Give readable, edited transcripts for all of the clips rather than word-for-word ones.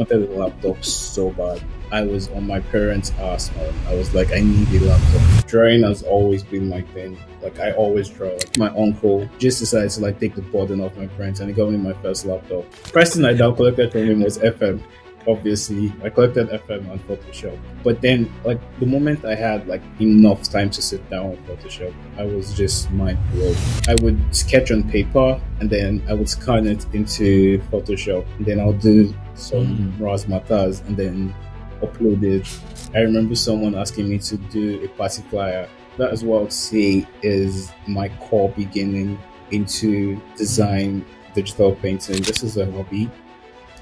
wanted a laptop so bad. I was on my parents' ass, man. I was like, I need a laptop. Drawing has always been my thing. Like, I always draw. Like, my uncle just decided to like take the burden off my parents, and he got me my first laptop. First thing I down collected from him was FM. Obviously, I collected FM and Photoshop. But then, like, the moment I had like enough time to sit down with Photoshop, I was just mind blown. I would sketch on paper, and then I would scan it into Photoshop, and then I'll do some razzmatazz, and then upload it. I remember someone asking me to do a party flyer. That is what I would say is my core beginning into design, digital painting. This is a hobby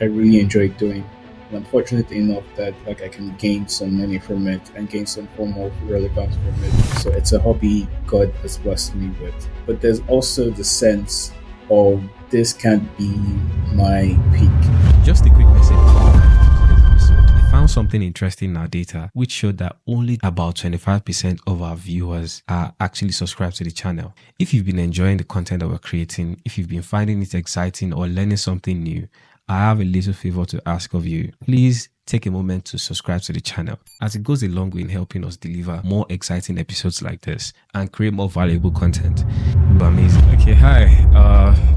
I really enjoy doing. And I'm fortunate enough that like I can gain some money from it and gain some form of relevance from it. So it's a hobby God has blessed me with. But there's also the sense of this can't be my peak. Just a quick message before we get into today's episode. I found something interesting in our data which showed that only about 25% of our viewers are actually subscribed to the channel. If you've been enjoying the content that we're creating, if you've been finding it exciting or learning something new, I have a little favor to ask of you. Please take a moment to subscribe to the channel, as it goes a long way in helping us deliver more exciting episodes like this and create more valuable content. But amazing. Okay, hi.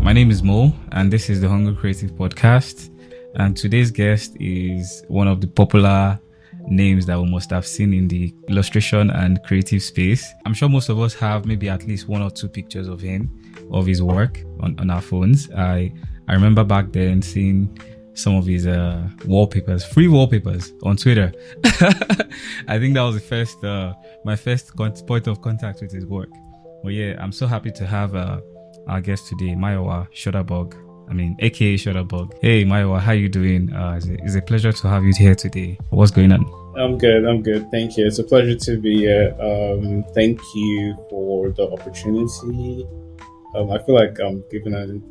My name is Mo, and this is the Hunger Creative Podcast. And today's guest is one of the popular names that we must have seen in the illustration and creative space. I'm sure most of us have maybe at least one or two pictures of him, of his work on our phones. I remember back then seeing some of his wallpapers, free wallpapers on Twitter. I think that was my first point of contact with his work. Well, yeah, I'm so happy to have our guest today, Mayowa Shutabug. AKA Shutabug. Hey, Mayowa, how you doing? It's a pleasure to have you here today. What's going on? I'm good. Thank you. It's a pleasure to be here. Thank you for the opportunity. I feel like I'm giving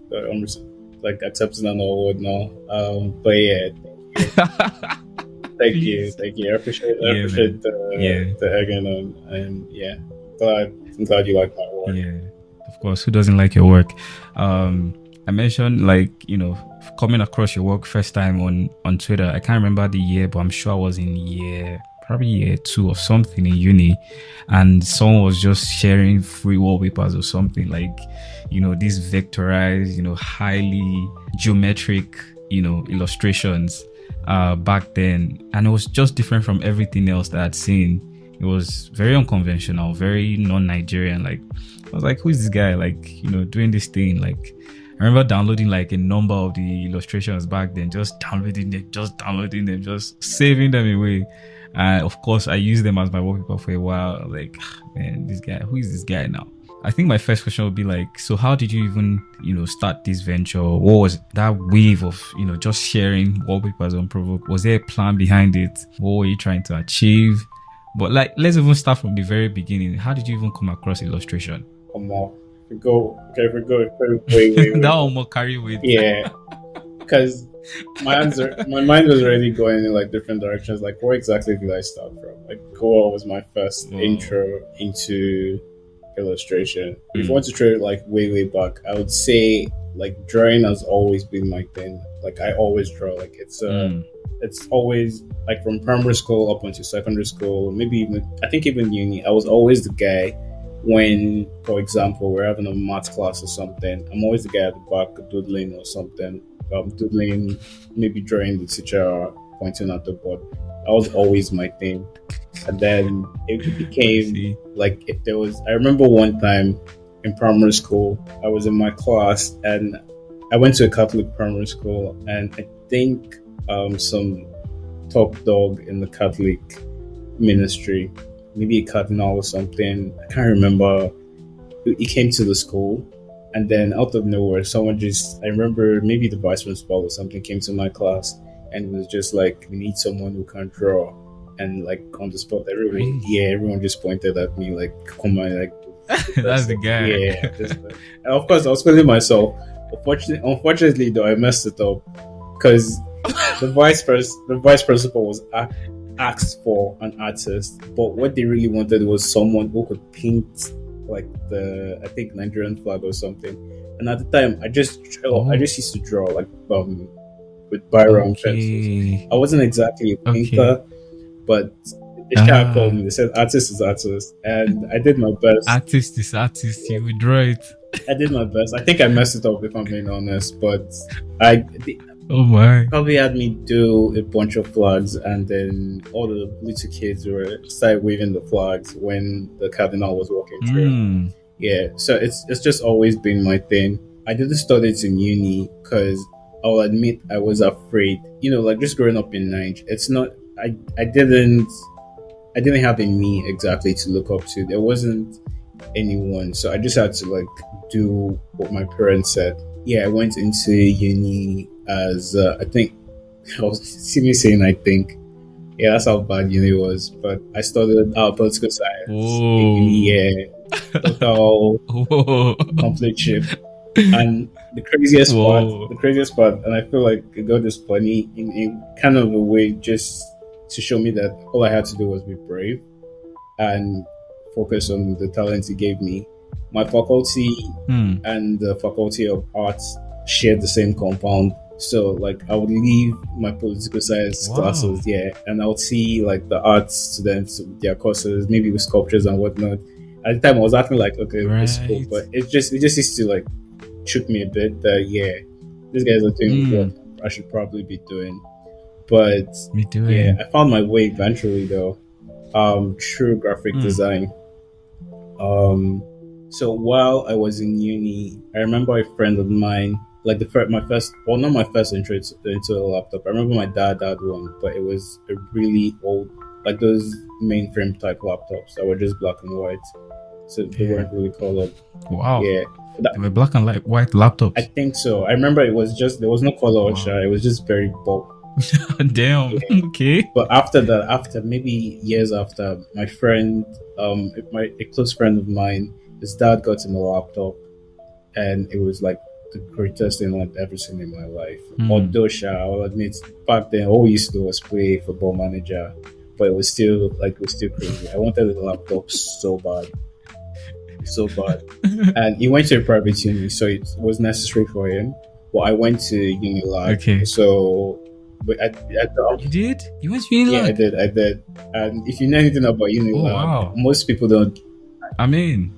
like accepting an award now. But yeah, thank you. I appreciate the egging on, and yeah, I'm glad you like my work. Yeah, of course. Who doesn't like your work? I mentioned coming across your work first time on Twitter. I can't remember the year, but I'm sure I was in probably year 2 or something in uni, and someone was just sharing free wallpapers or something like, these vectorized, highly geometric, illustrations back then, and it was just different from everything else that I'd seen. It was very unconventional, very non-Nigerian. Like, I was like, who is this guy? Like, doing this thing. Like, I remember downloading like a number of the illustrations back then, just downloading them, just saving them away. Of course, I used them as my wallpaper for a while. Like, man, this guy, who is this guy now? I think my first question would be like, so how did you even, start this venture? What was that wave of, just sharing wallpapers unprovoked? Was there a plan behind it? What were you trying to achieve? But like, let's even start from the very beginning. How did you even come across illustration? If we go way. That almost carry with. Yeah, because my mind was already going in like different directions. Like, where exactly did I start from? Like, Goa was my first intro into illustration. If you want to try it like way back, I would say like drawing has always been my thing. Like, I always draw. Like, it's always like from primary school up until secondary school, maybe even uni. I was always the guy when, for example, we're having a math class or something. I'm always the guy at the back doodling or something. Doodling, maybe drawing the teacher pointing at the board. That was always my thing. And then it became like, if there was, I remember one time in primary school, I was in my class and I went to a Catholic primary school, and I think some top dog in the Catholic ministry, maybe a cardinal or something, I can't remember, he came to the school, and then out of nowhere, I remember maybe the vice principal or something came to my class and was just like, we need someone who can draw. And like on the spot, everyone just pointed at me like, come on, like that's the guy. Yeah. And of course, I was feeling myself. Unfortunately, though, I messed it up because the vice principal was asked for an artist, but what they really wanted was someone who could paint like I think Nigerian flag or something. And at the time, I just used to draw like with biro and pencils. I wasn't exactly a painter, but the shop called me. They said artist is artist, and I did my best. Artist is artist. You would draw it. I did my best. I think I messed it up, if I'm being honest, but oh my! Probably had me do a bunch of flags, and then all the little kids were started waving the flags when the cardinal was walking through. Yeah, so it's just always been my thing. I didn't study it in uni because I'll admit I was afraid. You know, like just growing up in Nigeria, it's not. I didn't have a me exactly to look up to. There wasn't anyone, so I just had to like do what my parents said. Yeah, I went into uni as I think I was see me saying I think. Yeah, that's how bad uni was. But I studied political science. Yeah, total complete shit. And the craziest part, and I feel like God is funny in kind of a way, just to show me that all I had to do was be brave and focus on the talent He gave me. My faculty and the faculty of arts shared the same compound. So like I would leave my political science classes, and I would see like the arts students, their courses, maybe with sculptures and whatnot. At the time I was acting like, okay, it's cool, but it just used to like shook me a bit that these guys are doing what I should probably be doing. But I found my way eventually though, through graphic design. So while I was in uni, I remember a friend of mine, like not my first intro into a laptop. I remember my dad had one, but it was a really old, like those mainframe type laptops that were just black and white. So they weren't really colored. Wow. Yeah. They were black and white laptops. I think so. I remember it was just, there was no color or shine. It was just very bulk. Damn. Yeah. Okay. But after maybe years after, my friend, a close friend of mine, his dad got him a laptop, and it was like the greatest thing I've ever seen in my life. Although, I'll admit, back then all we used to do was play Football Manager, but it was still crazy. I wanted a laptop so bad. And he went to a private uni, so it was necessary for him. But I went to Unilag. Okay. So, but you did? You went to Unilag? Yeah, I did. And if you know anything about Unilag, most people don't. I mean,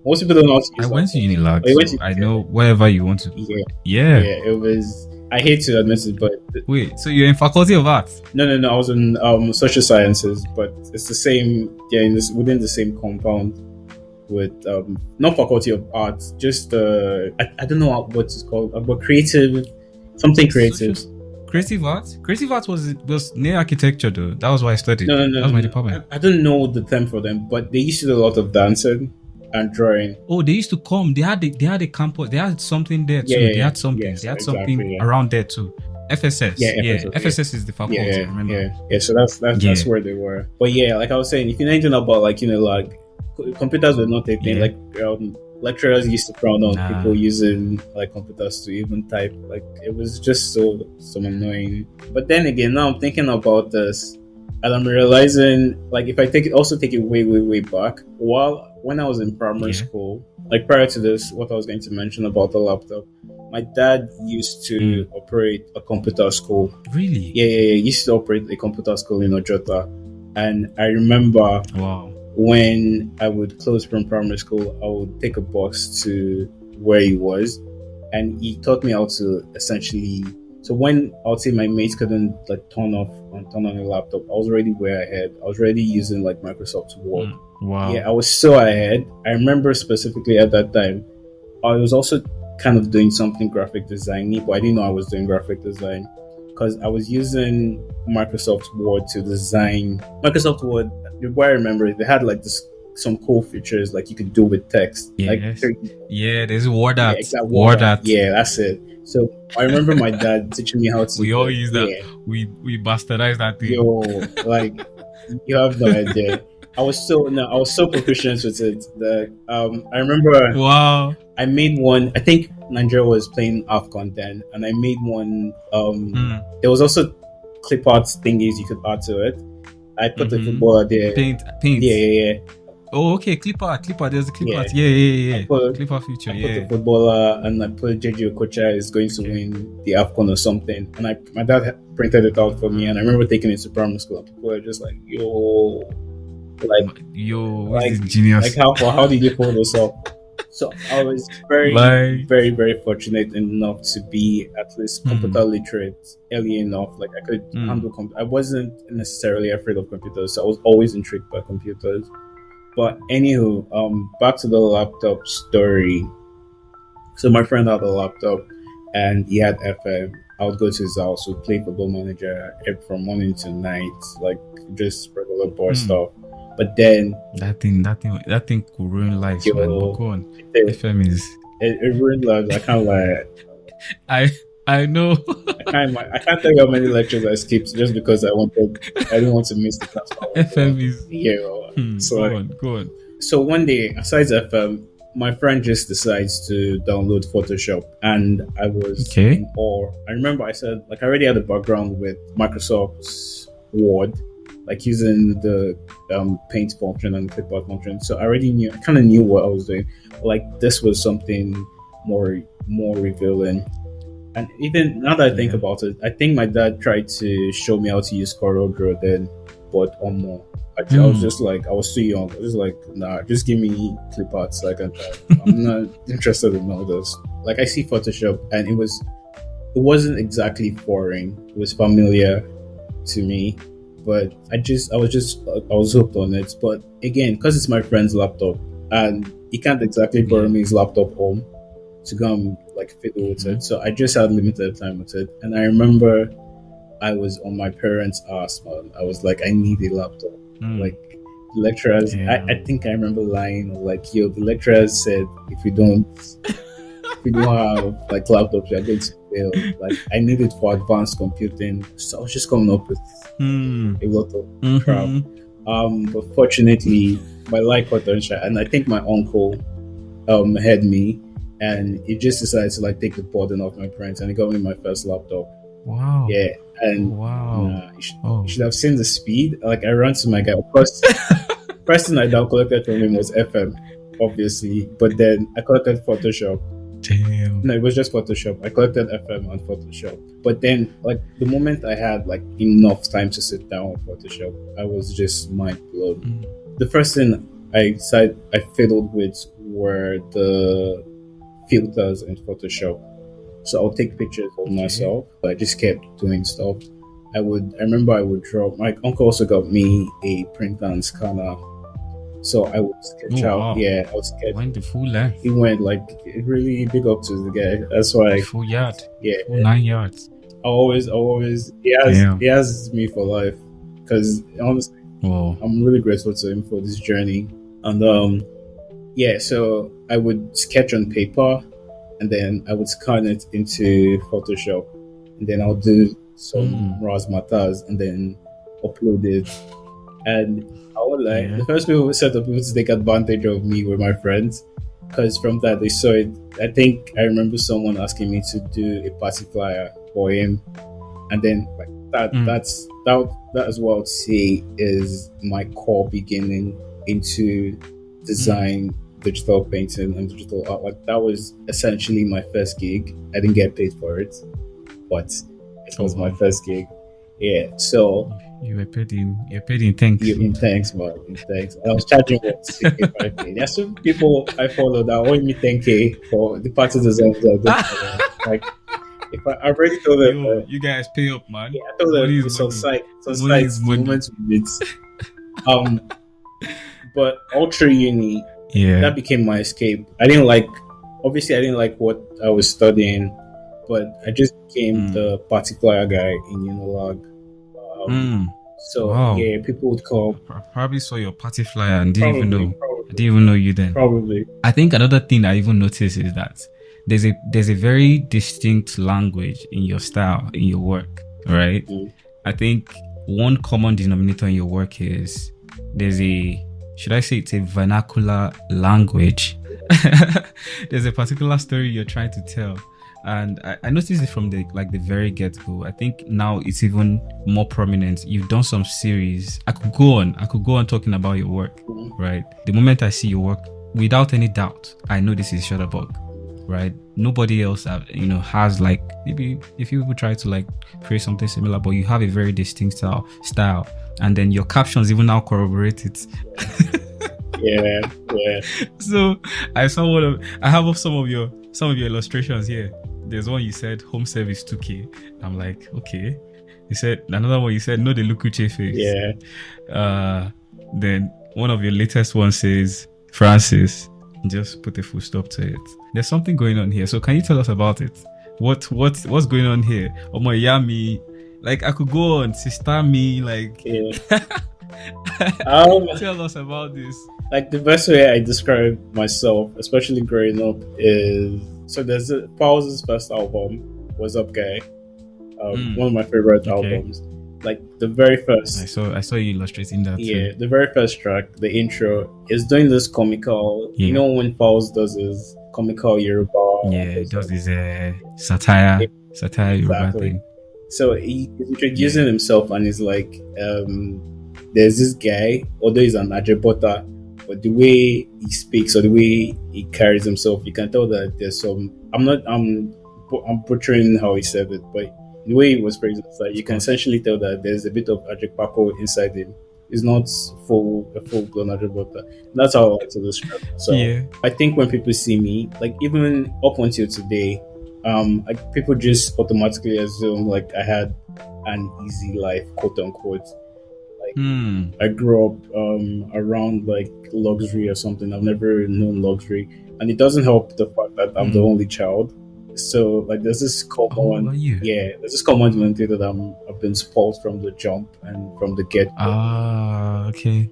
most people don't know how to use I went to Unilag, so I know wherever you want to. Yeah. It was. I hate to admit it, but wait, so you're in Faculty of Arts? No. I was in Social Sciences, but it's the same. Yeah, within the same compound. With not Faculty of Arts, just I don't know what it's called, but creative. Creative arts. Creative arts was near architecture though. That was why I studied. No. That was my department. I don't know the term for them, but they used to do a lot of dancing and drawing. Oh, they used to come. They had a campus. They had something there too. They had something. Yes, they had something around there too. FSS. FSS is the faculty. I remember. Yeah. So that's where they were. But like I was saying, if you know anything about like computers were not a thing. Like lecturers used to frown on people using like computers to even type. Like it was just so annoying. But then again, now I'm thinking about this, and I'm realizing like if I take it way back, when I was in primary school, like prior to this, what I was going to mention about the laptop, my dad used to operate a computer school. Really? Yeah. He used to operate a computer school in Ojota, and I remember. Wow. When I would close from primary school, I would take a bus to where he was, and he taught me how to essentially. So when I would say my mates couldn't like turn on a laptop, I was already way ahead. I was already using like Microsoft Word. Wow. Yeah, I was so ahead. I remember specifically at that time, I was also kind of doing something graphic design, but I didn't know I was doing graphic design because I was using Microsoft Word to design. Microsoft Word. What I remember, they had like some cool features like you could do with text. Yes. There's Word art. Word art. Yeah, that's it. So I remember my dad teaching me how to. We all use that. Yeah. We bastardized that thing. Yo, like you have no idea. I was so proficient with it that I remember. Wow. I made one. I think Nigeria was playing AFCON then, and I made one. There was also clip art thingies you could add to it. I put the footballer there. Paint. Yeah. Oh, okay. Clipper. There's a Clipper. Yeah. Yeah. Put Clipper feature. the Yeah. footballer, and I put JJ Okocha is going to win the AFCON or something. And my dad printed it out for me, and I remember taking it to primary school. And people were just like, "Yo, who's this genius? Like how did you pull this off?" So I was very, very, very fortunate enough to be at least computer literate early enough. Like I could handle I wasn't necessarily afraid of computers, so I was always intrigued by computers. But anywho, back to the laptop story. So my friend had a laptop, and he had FM. I would go to his house, would play Football Manager from morning to night, like just regular board stuff. But then that thing could ruin lives, man. But go on. FM is it ruined lives. I can't lie. I know. I can't tell you how many lectures I skipped just because I didn't want to miss the class. FM is so go on. So one day, aside FM, my friend just decides to download Photoshop, and I was in awe. I remember I said, like, I already had a background with Microsoft's Word, like using the paint function and clipboard function. So I kind of knew what I was doing. Like, this was something more revealing. And even now that I think about it, I think my dad tried to show me how to use CorelDRAW then, but more. I was just like, I was too young. I was just like, nah, just give me clip art so I can try. I'm not interested in all this. Like, I see Photoshop, and it wasn't exactly foreign. It was familiar to me, but I was hooked on it. But again, because it's my friend's laptop, and he can't exactly borrow me his laptop home to go and like fiddle with it. So I just had limited time with it. And I remember I was on my parents' ass, man. I was like, I need a laptop. Like, the lecturers, I think I remember lying, like, yo, the lecturers said, if you don't have like laptops, you're going to fail. Like, I need it for advanced computing. So I was just coming up with a lot of crap. But fortunately, my light got on shot, and I think my uncle had me, and he just decided to like take the burden off my parents, and he got me my first laptop. Wow. Yeah. And you should have seen the speed. Like, I ran to my guy. Of course, first thing I down collected from him was FM, obviously. But then I collected Photoshop. Damn. No, it was just Photoshop. I collected FM and Photoshop. But then, like, the moment I had like enough time to sit down with Photoshop, I was just mind blown. The first thing I fiddled with were the filters in Photoshop. So I'll take pictures of myself. I just kept doing stuff. I remember I would draw. My uncle also got me a printer and scanner. So I would sketch out. Wow. Yeah, I would sketch. Went the full length. He went like really big up to the guy. That's why. Full yard. Yeah. Full 9 yards. He has me for life. Because honestly, I'm really grateful to him for this journey. And so I would sketch on paper, and then I would scan it into Photoshop, and then I'll do some razzmatazz and then upload it. And I would the first people set up to take advantage of me were my friends, because from that they saw it. I think I remember someone asking me to do a party flyer for him, and then like that. That is what I would say is my core beginning into design. Digital painting and digital art. Like, that was essentially my first gig. I didn't get paid for it, but it was my first gig. Yeah, so you were paid in thanks. In thanks, man. In thanks. I was charging what 65K. There's some people I follow that owe me 10K for the party designs I did. Like, if I already told them, you guys pay up, man. Yeah, I told them some sites moments with it. But all through uni. Yeah, that became my escape. I didn't like what I was studying, but I just became the particular guy in Unilag. People would call. Probably saw your party flyer and didn't even know you then. Probably. I think another thing I even noticed is that there's a very distinct language in your style, in your work, right? I think one common denominator in your work is should I say it's a vernacular language? There's a particular story you're trying to tell. And I noticed it from the very get-go. I think now it's even more prominent. You've done some series. I could go on talking about your work, right? The moment I see your work, without any doubt, I know this is Shutabug, right? Nobody else has like, maybe if you would try to like create something similar, but you have a very distinct style, and then your captions even now corroborate it. Yeah. So I have some of your illustrations here. There's one you said home service 2K. I'm like, okay. You said another one. You said no, the Lukuche face. Yeah. Then one of your latest ones says Francis. Just put a full stop to it. There's something going on here. So can you tell us about it? What's going on here? Oh my yummy. Like I could go on, sister me, like Yeah. tell us about this. Like the best way I describe myself, especially growing up, is so there's Paul's first album, What's Up Guy. One of my favorite albums. Like the very first, I saw you illustrating that. Yeah, the very first track, the intro, is doing this comical. You know when Pauls does his comical Yoruba. Yeah, he does this satire Yoruba thing. So he's introducing himself, and he's like, there's this guy, although he's an Ajebota, but the way he speaks or the way he carries himself, you can tell that there's some. I'm butchering how he said it, but the way he was phrasing it, like you can essentially tell that there's a bit of Ajekpako inside him. He's not a full-blown Ajebota. That's how I like to describe it. So I think when people see me, like even up until today, people just automatically assume like I had an easy life, quote unquote. Like I grew up around like luxury or something. I've never known luxury, and it doesn't help the fact that I'm the only child. So like there's this common denominator that I've been spoiled from the jump and from the get. Okay.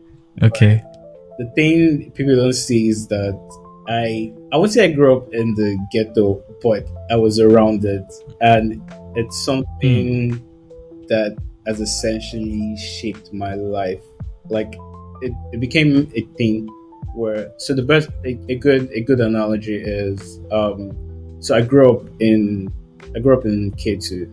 The thing people don't see is that I would say I grew up in the ghetto, but I was around it, and it's something that has essentially shaped my life. Like it became a thing where a good analogy is so I grew up in K2,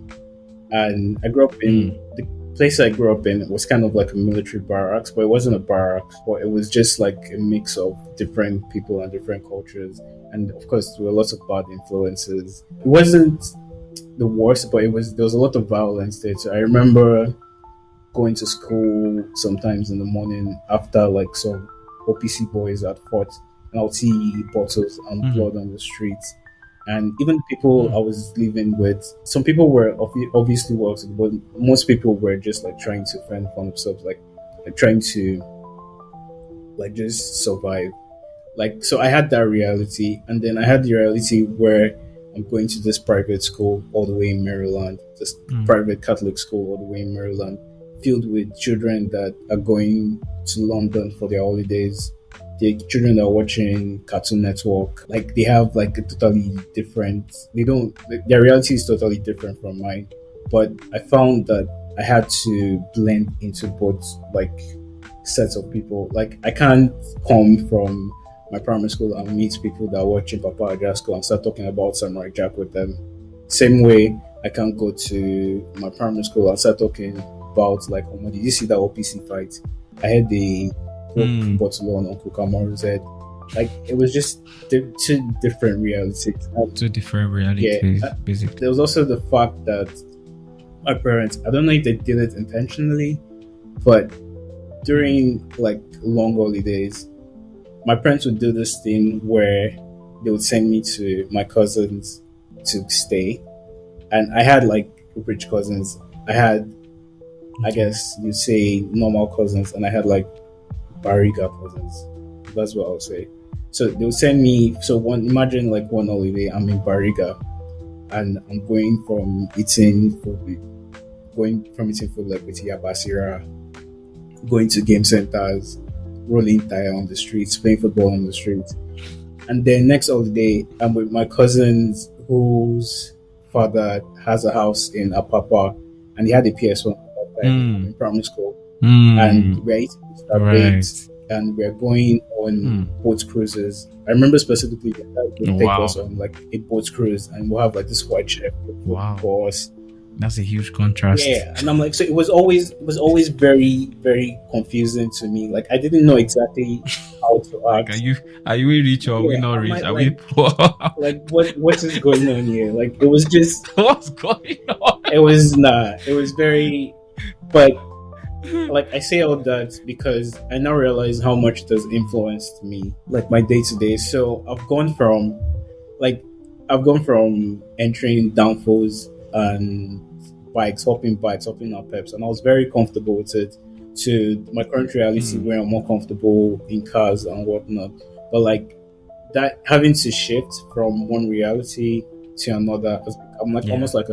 and I grew up in the place I grew up in. It was kind of like a military barracks, but it wasn't a barracks, but it was just like a mix of different people and different cultures, and of course there were lots of bad influences. It wasn't the worst, but there was a lot of violence there. So I remember going to school sometimes in the morning after like some OPC boys had fought, and I'll see bottles and blood on the streets. And even people I was living with, some people were obviously wealthy, but most people were just like trying to fend for themselves, like trying to like just survive. Like, so I had that reality, and then I had the reality where I'm going to this private school all the way in Maryland, this private Catholic school all the way in Maryland, filled with children that are going to London for their holidays. The children are watching Cartoon Network. Like they have like a totally different. Their reality is totally different from mine. But I found that I had to blend into both like sets of people. Like I can't come from my primary school and meet people that are watching Papa Ajasco and start talking about Samurai Jack with them. Same way, I can't go to my primary school and start talking about like, oh, did you see that OPC fight? I had the bottle on Uncle Kamaru's head. Like it was just two different realities. Basically. There was also the fact that my parents, I don't know if they did it intentionally, but during like long holidays, my parents would do this thing where they would send me to my cousins to stay. And I had like rich cousins. I had, I guess you'd say normal cousins, and I had like Bariga cousins. That's what I would say. So they would send me. So imagine like one holiday, I'm in Bariga, and I'm going from eating food like with Yabasira, going to game centers, rolling tire on the streets, playing football on the streets, and then next holiday I'm with my cousins whose father has a house in Apapa, and he had a PS1 at that time in primary school. And we're eating and we're going on boat cruises. I remember specifically that would take us on like a boat cruise, and we'll have like this white chef for us. That's a huge contrast. Yeah, and I'm like, so it was always very, very confusing to me. Like I didn't know exactly how to act. Like, are we rich or are we not rich? Are we poor? Like what is going on here? Like it was just what's going on? It was very, but like I say all that because I now realize how much it has influenced me, like my day to day. So I've gone from entering downfalls and hopping on peps, and I was very comfortable with it, to my current reality where I'm more comfortable in cars and whatnot. But like that, having to shift from one reality to another, I'm like almost like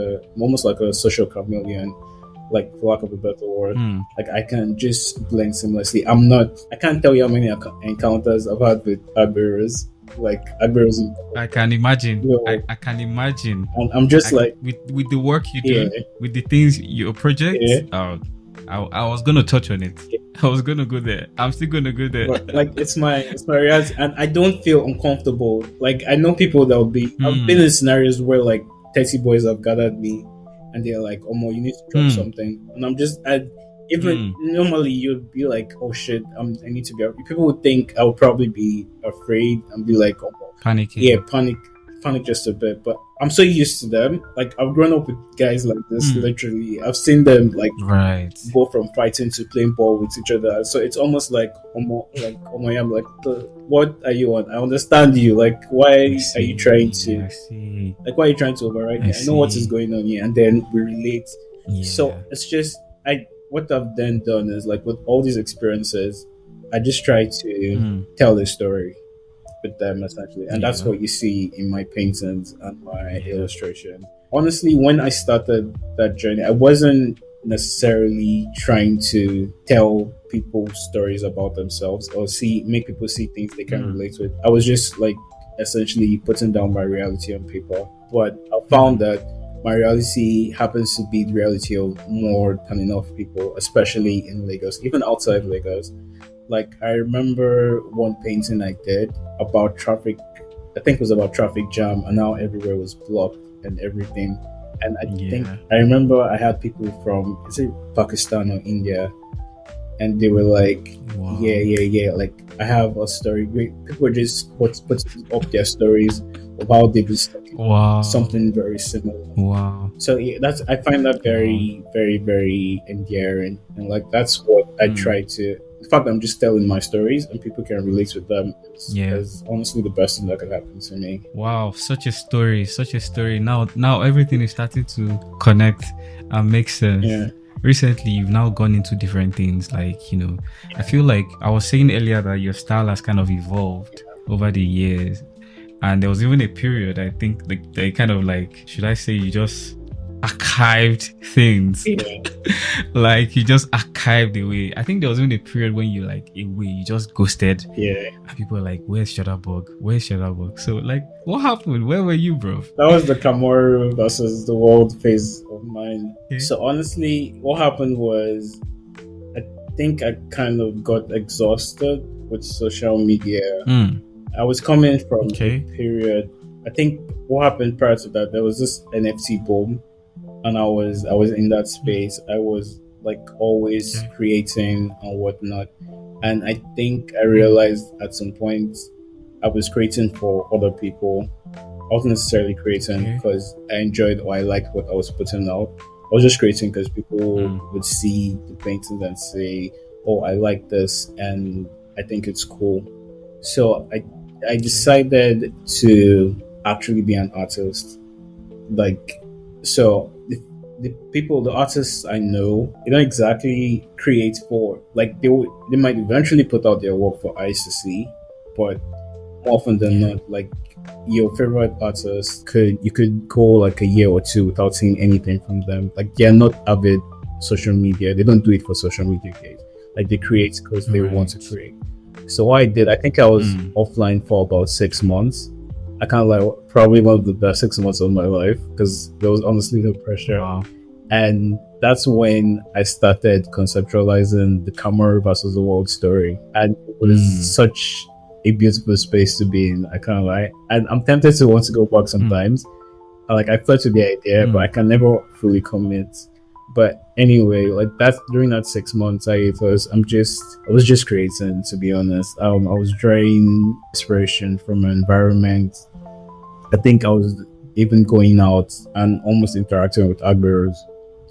a social chameleon, like for lack of a better word. Like I can just blend seamlessly. I can't tell you how many encounters I've had with admirers. Like admirers. I can imagine. I can imagine. And I'm just like with the work you do, with the things, your projects. I was gonna touch on it. I was gonna go there. I'm still gonna go there. But, like it's my reality, and I don't feel uncomfortable. Like I know people that will be. I've been in scenarios where like 30 boys have gathered me, and they're like, "Oh, Mo, you need to drop something," and I'm just. Even normally you'd be like, "Oh shit, I need to be." People would think I would probably be afraid and be like, "Oh, panicking." Yeah, panic just a bit. But I'm so used to them. Like I've grown up with guys like this. Literally, I've seen them like go from fighting to playing ball with each other. So it's almost like, I'm like, what are you on? I understand you. Like, why are you trying to? Like, why are you trying to override me? I know what is going on here, and then we relate. Yeah. So it's just what I've then done is like with all these experiences, I just try to tell a story with them essentially, and that's what you see in my paintings and my illustration. Honestly, when I started that journey, I wasn't necessarily trying to tell people stories about themselves or make people see things they can relate with. I was just like essentially putting down my reality on paper. But I found that my reality happens to be the reality of more than enough people, especially in Lagos, even outside Lagos. Like I remember one painting I did about traffic. I think it was about traffic jam, and how everywhere was blocked and everything. And I remember I had people from Pakistan or India, and they were like, yeah. Like I have a story. People were just putting up their stories of how they've been stuck in something very similar. Wow. So I find that very, very, very endearing, and like that's what I try to. The fact that I'm just telling my stories and people can relate with them is honestly the best thing that could happen to me. Wow, such a story. Now everything is starting to connect and make sense. Yeah. Recently, you've now gone into different things. Like, I feel like I was saying earlier that your style has kind of evolved over the years. And there was even a period, I think, like they kind of like, should I say, you just archived things. Like you just archived away. I think there was even a period when you you just ghosted. Yeah. And people were like, where's Shutabug? So like, what happened? Where were you, bro? That was the Kamaru versus the world phase of mine. Okay. So honestly, what happened was, I think I kind of got exhausted with social media. I was coming from a period. I think what happened prior to that, there was this NFT boom, and I was in that space. I was like always creating and whatnot, and I think I realized at some point I was creating for other people. I wasn't necessarily creating because I enjoyed or I liked what I was putting out. I was just creating because people would see the paintings and say, "Oh, I like this," and I think it's cool. So I decided to actually be an artist. Like, so the artists I know, they don't exactly create for, like, they might eventually put out their work for eyes to see, but more often than not, like, your favorite artist you could go like a year or two without seeing anything from them. Like, they're not avid social media. They don't do it for social media guys. Like, they create because they want to create. So what I did, I think I was offline for about 6 months. I kind of like probably one of the best 6 months of my life because there was honestly no pressure. Wow. And that's when I started conceptualizing the camera versus the world story. And it was such a beautiful space to be in, I can't lie. And I'm tempted to want to go back sometimes. Like, I flirt with the idea, but I can never fully commit. But anyway, like, that's during that 6 months I was just creating, to be honest. I was drawing inspiration from my environment. I think I was even going out and almost interacting with Agberos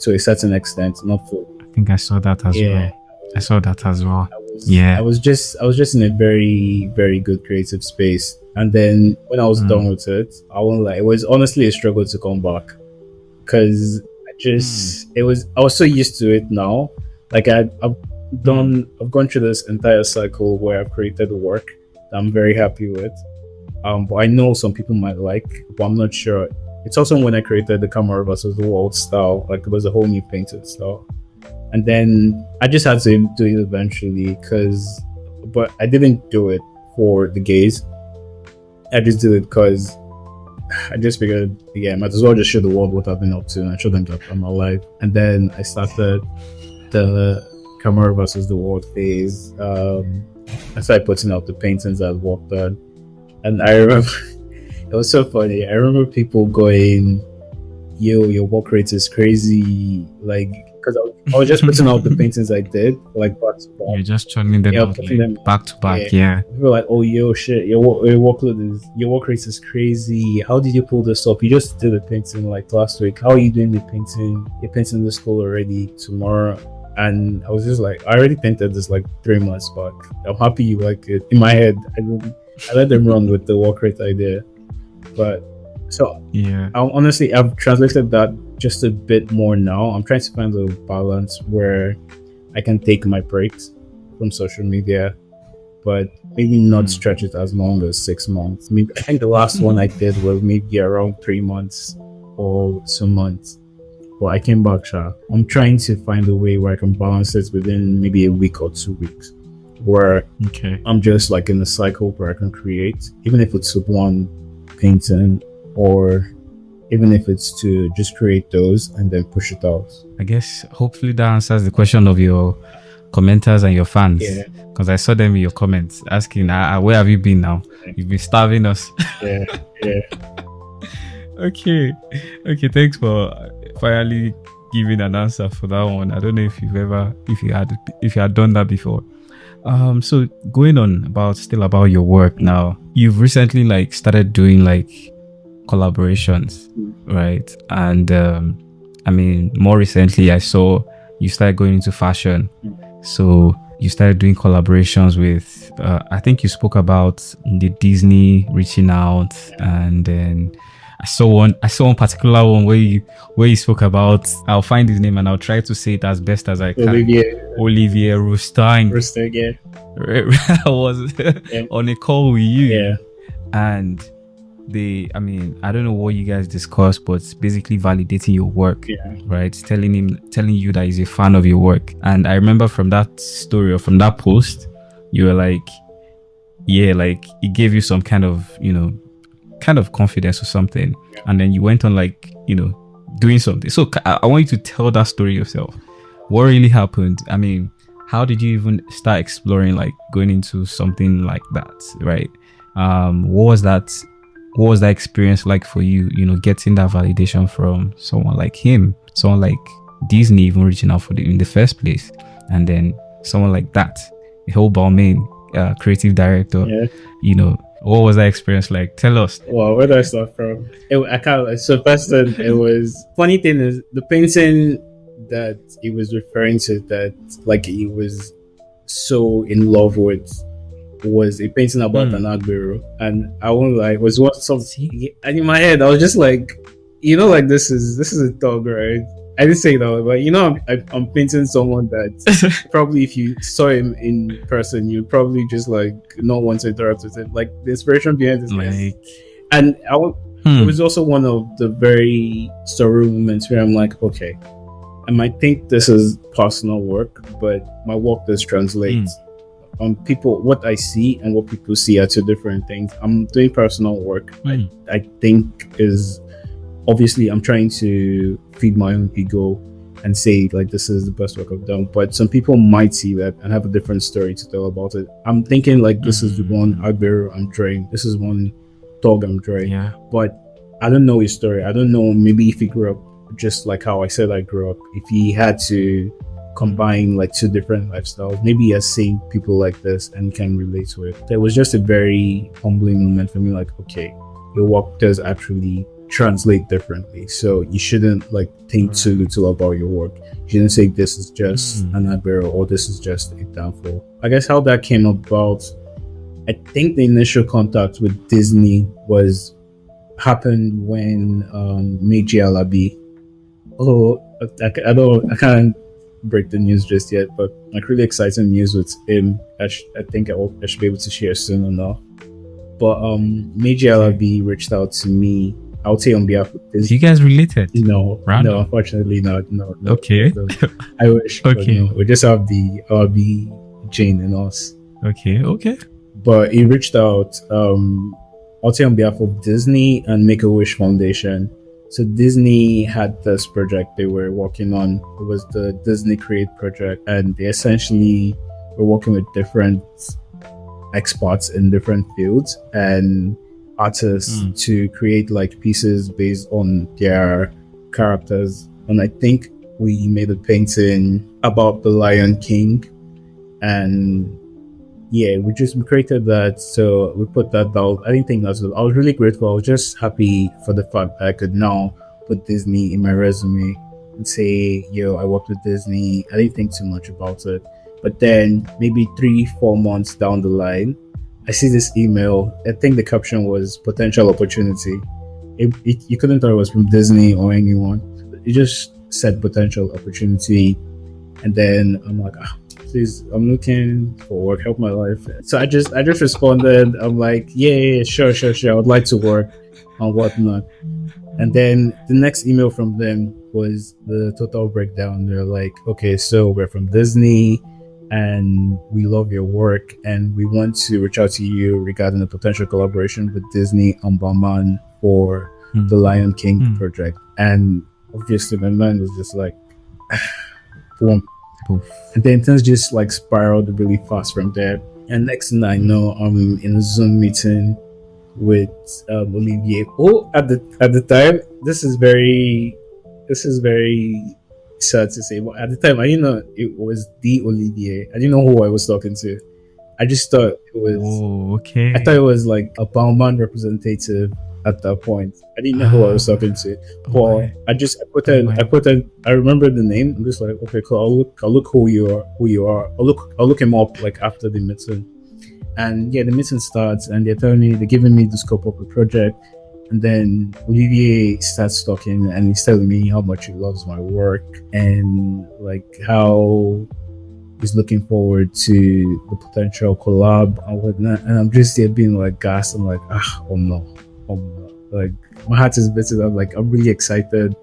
to a certain extent, not fully. I think I saw that as well. I saw that as well. I was just in a very, very good creative space. And then when I was done with it, I won't lie, it was honestly a struggle to come back, because I was so used to it now. Like, I've gone through this entire cycle where I've created work that I'm very happy with. But I know some people might like, but I'm not sure. It's also when I created the camera versus the world style, like, it was a whole new painted style. And then I just had to do it eventually, but I didn't do it for the gaze. I just did it because I just figured, yeah, I might as well just show the world what I've been up to, and I show them that I'm alive. And then I started the camera versus the world phase. I started putting out the paintings I'd worked on. And I remember, it was so funny. I remember people going, yo, your work rate is crazy. Like, because I was just putting out the paintings I did, like, back to back. You're just churning them out, like, them back to back, yeah. People were like, oh, yo, shit, your work rate is crazy. How did you pull this up? You just did a painting, like, last week. How are you doing the painting? You're painting the school already tomorrow. And I was just like, I already painted this, like, 3 months back. I'm happy you like it. In my head, I let them run with the work rate idea. But so yeah, honestly, I've translated that just a bit more now. I'm trying to find a balance where I can take my breaks from social media, but maybe not stretch it as long as 6 months. Maybe, I think the last one I did was maybe around 3 months or 2 months. But I came back, I'm trying to find a way where I can balance it within maybe a week or 2 weeks, where I'm just like in a cycle where I can create, even if it's one painting, or even if it's to just create those and then push it out. I guess hopefully that answers the question of your commenters and your fans, because I saw them in your comments asking, where have you been now? You've been starving us. Okay, thanks for finally giving an answer for that one. I don't know if you had done that before. So going on about your work now, you've recently, like, started doing, like, collaborations, right? And I mean, more recently I saw you started going into fashion. So you started doing collaborations with I think you spoke about the Disney reaching out, and then I saw one particular one where you spoke about, I'll find his name and I'll try to say it as best as I can. Olivier Rousteing. I was on a call with you, and I don't know what you guys discussed, but it's basically validating your work, right? Telling you that he's a fan of your work. And I remember from that story, or from that post, you were like, like, it gave you some kind of confidence or something, and then you went on, like, doing something. So I want you to tell that story yourself. What really happened? I mean, how did you even start exploring, like, going into something like that, right? What was that experience like for you, getting that validation from someone like him, someone like Disney even reaching out in the first place, and then someone like that, the whole Balmain creative director, what was that experience like? Tell us. Well, where do I start from? I can't. So first, it was, funny thing is, the painting that he was referring to, that, like, he was so in love with, was a painting about an Agbero. And I won't lie, it was what and in my head I was just like, like, this is a dog, right? I didn't say that, but I'm painting someone that probably if you saw him in person, you'd probably just, like, not want to interact with him. Like, the inspiration behind this, and it was also one of the very surreal moments where I'm like, okay, I might think this is personal work, but my work does translate. People, what I see and what people see are two different things. I'm doing personal work. I think is, obviously, I'm trying to feed my own ego and say like this is the best work I've done. But some people might see that and have a different story to tell about it. I'm thinking like this is the one Agberu I'm drawing, this is one dog I'm drawing. Yeah. But I don't know his story. I don't know, maybe if he grew up just like how I said I grew up, if he had to combine like two different lifestyles, maybe he has seen people like this and can relate to it. It was just a very humbling moment for me, like, okay, your work does actually translate differently, so you shouldn't like think too little about your work. You shouldn't say this is just an Agberu or this is just a downfall. I guess how that came about, I think the initial contact with Disney happened when Mayowa Alabi, although I can't break the news just yet, but like really exciting news with him. I think I should be able to share soon enough. But Mayowa Alabi reached out to me, I would say on behalf of Disney. You guys related? No, Random. no, unfortunately not. No. Okay. So, I wish. Okay. No, we just have the Alabi Jane and us. Okay. But he reached out, I'll say on behalf of Disney and Make-A-Wish Foundation. So Disney had this project they were working on. It was the Disney Create project, and they essentially were working with different experts in different fields and artists to create like pieces based on their characters. And I think we made a painting about the Lion King, and yeah, we created that. So we put that out. I didn't think I was really grateful. I was just happy for the fact that I could now put Disney in my resume and say, yo, I worked with Disney. I didn't think too much about it. But then maybe 3-4 months down the line, I see this email. I think the caption was potential opportunity. You couldn't tell it was from Disney or anyone. It just said potential opportunity. And then I'm like, please, I'm looking for work, help my life. So I just responded. I'm like, yeah, sure. I would like to work on whatnot. And then the next email from them was the total breakdown. They're like, okay, so we're from Disney and we love your work and we want to reach out to you regarding a potential collaboration with Disney and Balmain for the Lion King project. And obviously my mind was just like, boom. And then things just like spiraled really fast from there. And next thing I know, I'm in a Zoom meeting with Olivier. Oh, at the time, this is very sad to say, but at the time I didn't know it was the Olivier. I didn't know who I was talking to. I just thought it was. I thought it was like a Balmain representative at that point. I didn't know who I was talking to. But I remember the name. I'm just like, okay, cool. I'll look who you are. I'll look him up like after the meeting. And yeah, the meeting starts and they're giving me the scope of the project. And then Olivier starts talking and he's telling me how much he loves my work and like how he's looking forward to the potential collab and whatnot. And I'm just there being like gassed. I'm like, oh no. Like my heart is beating. I'm like, I'm really excited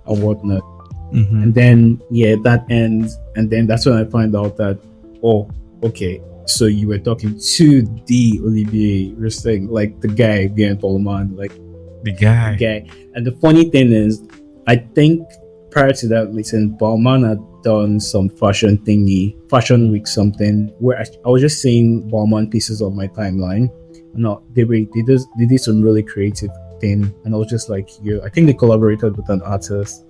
and whatnot. And then yeah, that ends. And then that's when I find out that, oh, okay, so you were talking to the Olivier, you're saying like the guy behind Balmain, like the guy. And the funny thing is, I think prior to that meeting, Balmain had done some fashion week something, where I was just seeing Balmain pieces on my timeline. No, they did some really creative thing, and I was just like, yeah, I think they collaborated with an artist,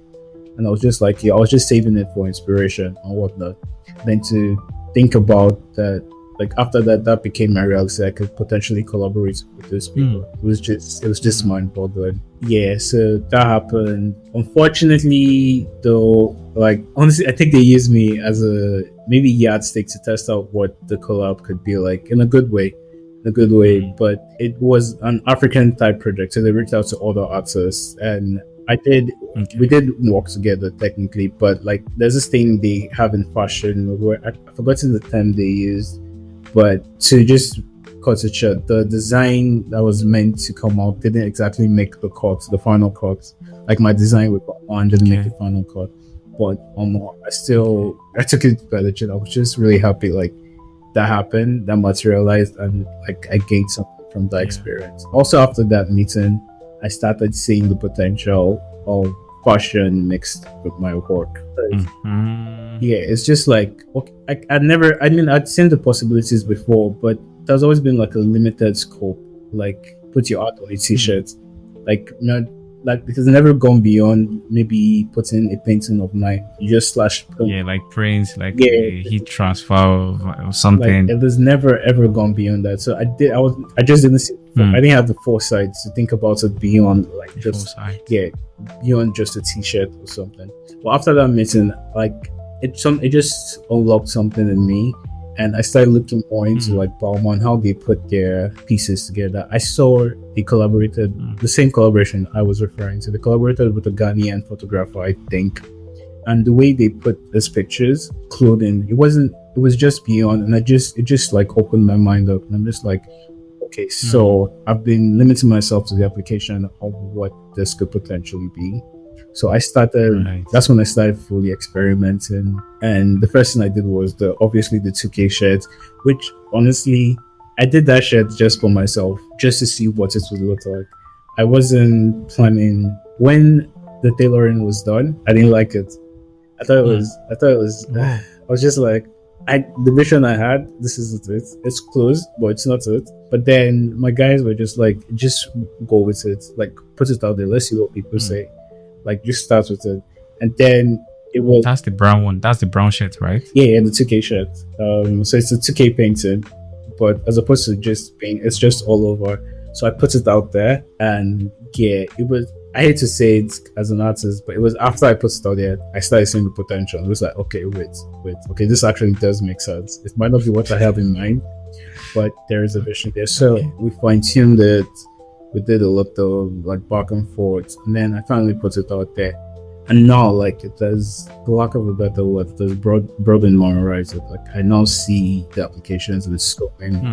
and I was just like, yeah, I was just saving it for inspiration and whatnot. Then to think about that, like after that became my reality. I could potentially collaborate with those people. It was just mind-boggling. Yeah, so that happened. Unfortunately, though, like honestly, I think they used me as a maybe yardstick to test out what the collab could be like in a good way. But it was an African type project, so they reached out to other artists, and we did work together technically, but like there's this thing they have in fashion where I've forgotten the term they used, but to just cut it short, the design that was meant to come out didn't exactly make the final cut. Like my design with Balmain didn't make the final cut, but I took it by the chin. I was just really happy like that happened, that materialized, and like I gained something from that experience. Also after that meeting, I started seeing the potential of fashion mixed with my work. Mhm. Yeah, it's just like, okay, I'd seen the possibilities before, but there's always been like a limited scope. Like, put your art on a t-shirt, like not like, because it's never gone beyond maybe putting a painting of mine. You just slash print. Yeah, like prints, like Yeah. a heat transfer or something. Like, it has never ever gone beyond that. So I just didn't see. I didn't have the foresight to think about it beyond like just beyond just a t-shirt or something. But after that meeting, like it just unlocked something in me, and I started looking more into like Balmain, how they put their pieces together. I saw they collaborated, the same collaboration I was referring to. They collaborated with a Ghanaian photographer, I think. And the way they put these pictures, clothing, it was just beyond. And it just like opened my mind up. And I'm just like, okay, so I've been limiting myself to the application of what this could potentially be. So I started, that's when I started fully experimenting. And the first thing I did was obviously the 2K shirt, which honestly, I did that shirt just for myself, just to see what it would look like. I wasn't planning. When the tailoring was done, I didn't like it. I thought it was, I was just like, the vision I had, this isn't it. It's close, but it's not it. But then my guys were just like, just go with it. Like, put it out there. Let's see what people say. Like, just start with it. And then it was... That's the brown one. That's the brown shirt, right? Yeah, the 2K shirt. So it's a 2K painting, but as opposed to just paint, it's just all over. So I put it out there, and yeah, it was... I hate to say it as an artist, but it was after I put it out there, I started seeing the potential. It was like, okay, wait. Okay, this actually does make sense. It might not be what I have in mind, but there is a vision there. So we fine-tuned it. We did a lot of like back and forth, and then I finally put it out there. And now, like, it does, for lack of a better word, it does broaden my horizon. Like, I now see the applications of the scoping.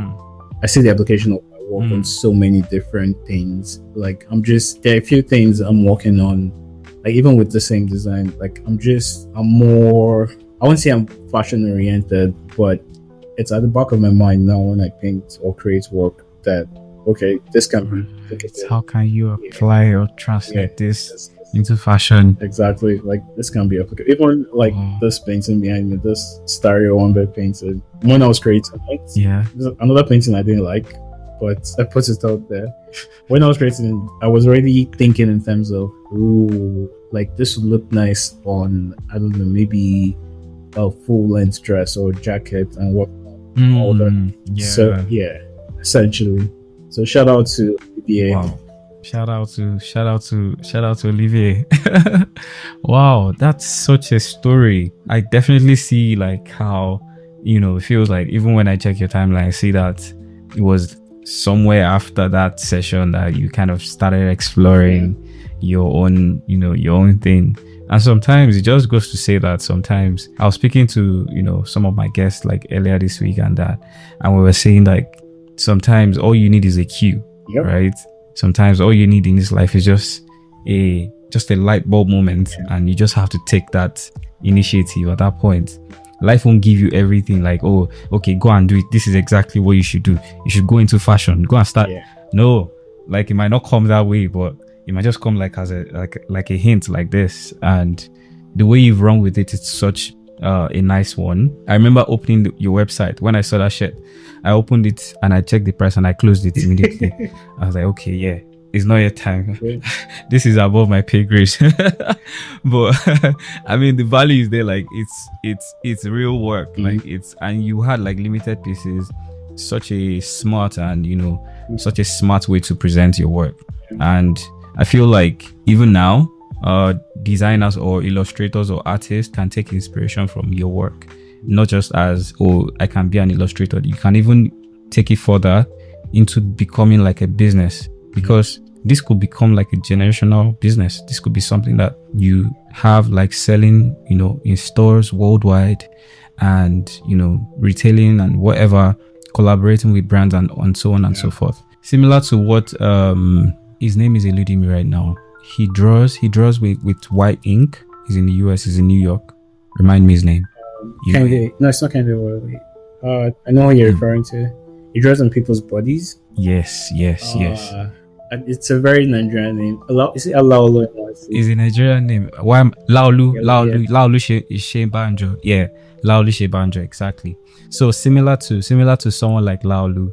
I see the application of my work on so many different things. Like, there are a few things I'm working on, like, even with the same design. Like, I'm more, I won't say I'm fashion oriented, but it's at the back of my mind now when I paint or create work that, okay, this can be. How can you apply or translate this into fashion? Exactly. Like, this can be applicable. Even like this painting behind me, this stereo one bed painting. When I was creating it, there's another painting I didn't like, but I put it out there. When I was creating, I was already thinking in terms of, ooh, like this would look nice on, I don't know, maybe a full length dress or jacket and what all that. So yeah, essentially. So shout out to Olivier. Wow. Shout out to Olivier. Wow, that's such a story. I definitely see like how, it feels like even when I check your timeline, I see that it was somewhere after that session that you kind of started exploring your own, your own thing. And sometimes it just goes to say that sometimes I was speaking to, some of my guests like earlier this week and we were saying like sometimes all you need is a cue, right? Sometimes all you need in this life is just a light bulb moment, and you just have to take that initiative at that point. Life won't give you everything like, oh, okay, go and do it. This is exactly what you should do. You should go into fashion. Go and start. No, like it might not come that way, but it might just come like as a hint like this. And the way you've run with it, it's such a nice one. I remember opening your website. When I saw that shirt, I opened it and I checked the price and I closed it immediately. I was like, okay, yeah, it's not your time. This is above my pay grade. But I mean, the value is there. Like it's real work. Like and you had like limited pieces. Such a smart and such a smart way to present your work. And I feel like even now, designers or illustrators or artists can take inspiration from your work, not just as, oh, I can be an illustrator. You can even take it further into becoming like a business, because this could become like a generational business. This could be something that you have like selling, in stores worldwide, and retailing and whatever, collaborating with brands and so on and so forth. Similar to what his name is eluding me right now. He draws with white ink. He's in the US, he's in New York. Remind me his name. No, it's not Kanye. I know what you're referring to. He draws on people's bodies. Yes. And it's a very Nigerian name. Is it Alaolo? Is a Nigerian name. Why Laolu Yeah. Shebanjo. Yeah, Laolu Shebanjo, exactly. So similar to someone like Laolu,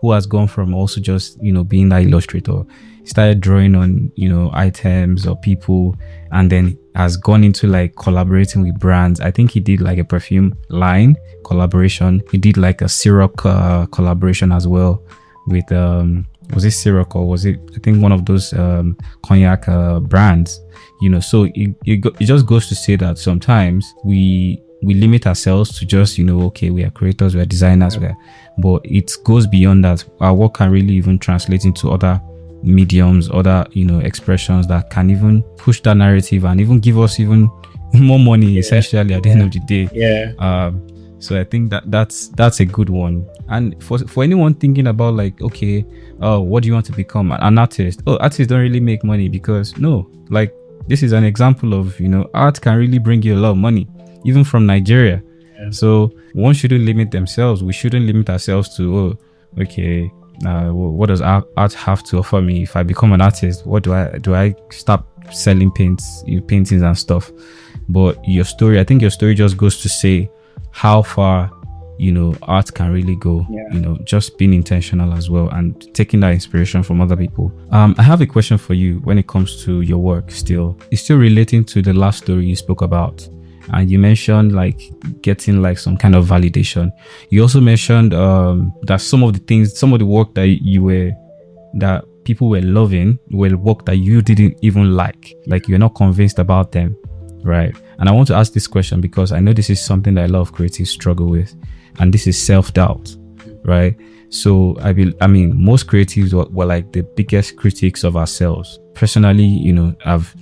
who has gone from also just, being that illustrator, started drawing on, items or people, and then has gone into like collaborating with brands. I think he did like a perfume line collaboration. He did like a syrup collaboration as well with was it Ciroc or was it, I think, one of those cognac brands, so it just goes to say that sometimes we limit ourselves to just, okay, we are creators, we are designers, but it goes beyond that. Our work can really even translate into other mediums, other, expressions that can even push that narrative and even give us even more money, essentially, at the end of the day. So I think that's a good one. And for anyone thinking about like, okay, what do you want to become? An artist? Oh, artists don't really make money, because no, like this is an example of, art can really bring you a lot of money, even from Nigeria. So one shouldn't limit themselves. We shouldn't limit ourselves to, oh, okay, what does art have to offer me? If I become an artist, what do I stop selling paintings and stuff? But I think your story just goes to say how far, art can really go, just being intentional as well and taking that inspiration from other people. I have a question for you when it comes to your work. It's still relating to the last story you spoke about, and you mentioned like getting like some kind of validation. You also mentioned that some of the work that people were loving were work that you didn't even like you're not convinced about them, right? And I want to ask this question because I know this is something that a lot of creatives struggle with, and this is self-doubt, right? So I mean, most creatives were like the biggest critics of ourselves. Personally, I've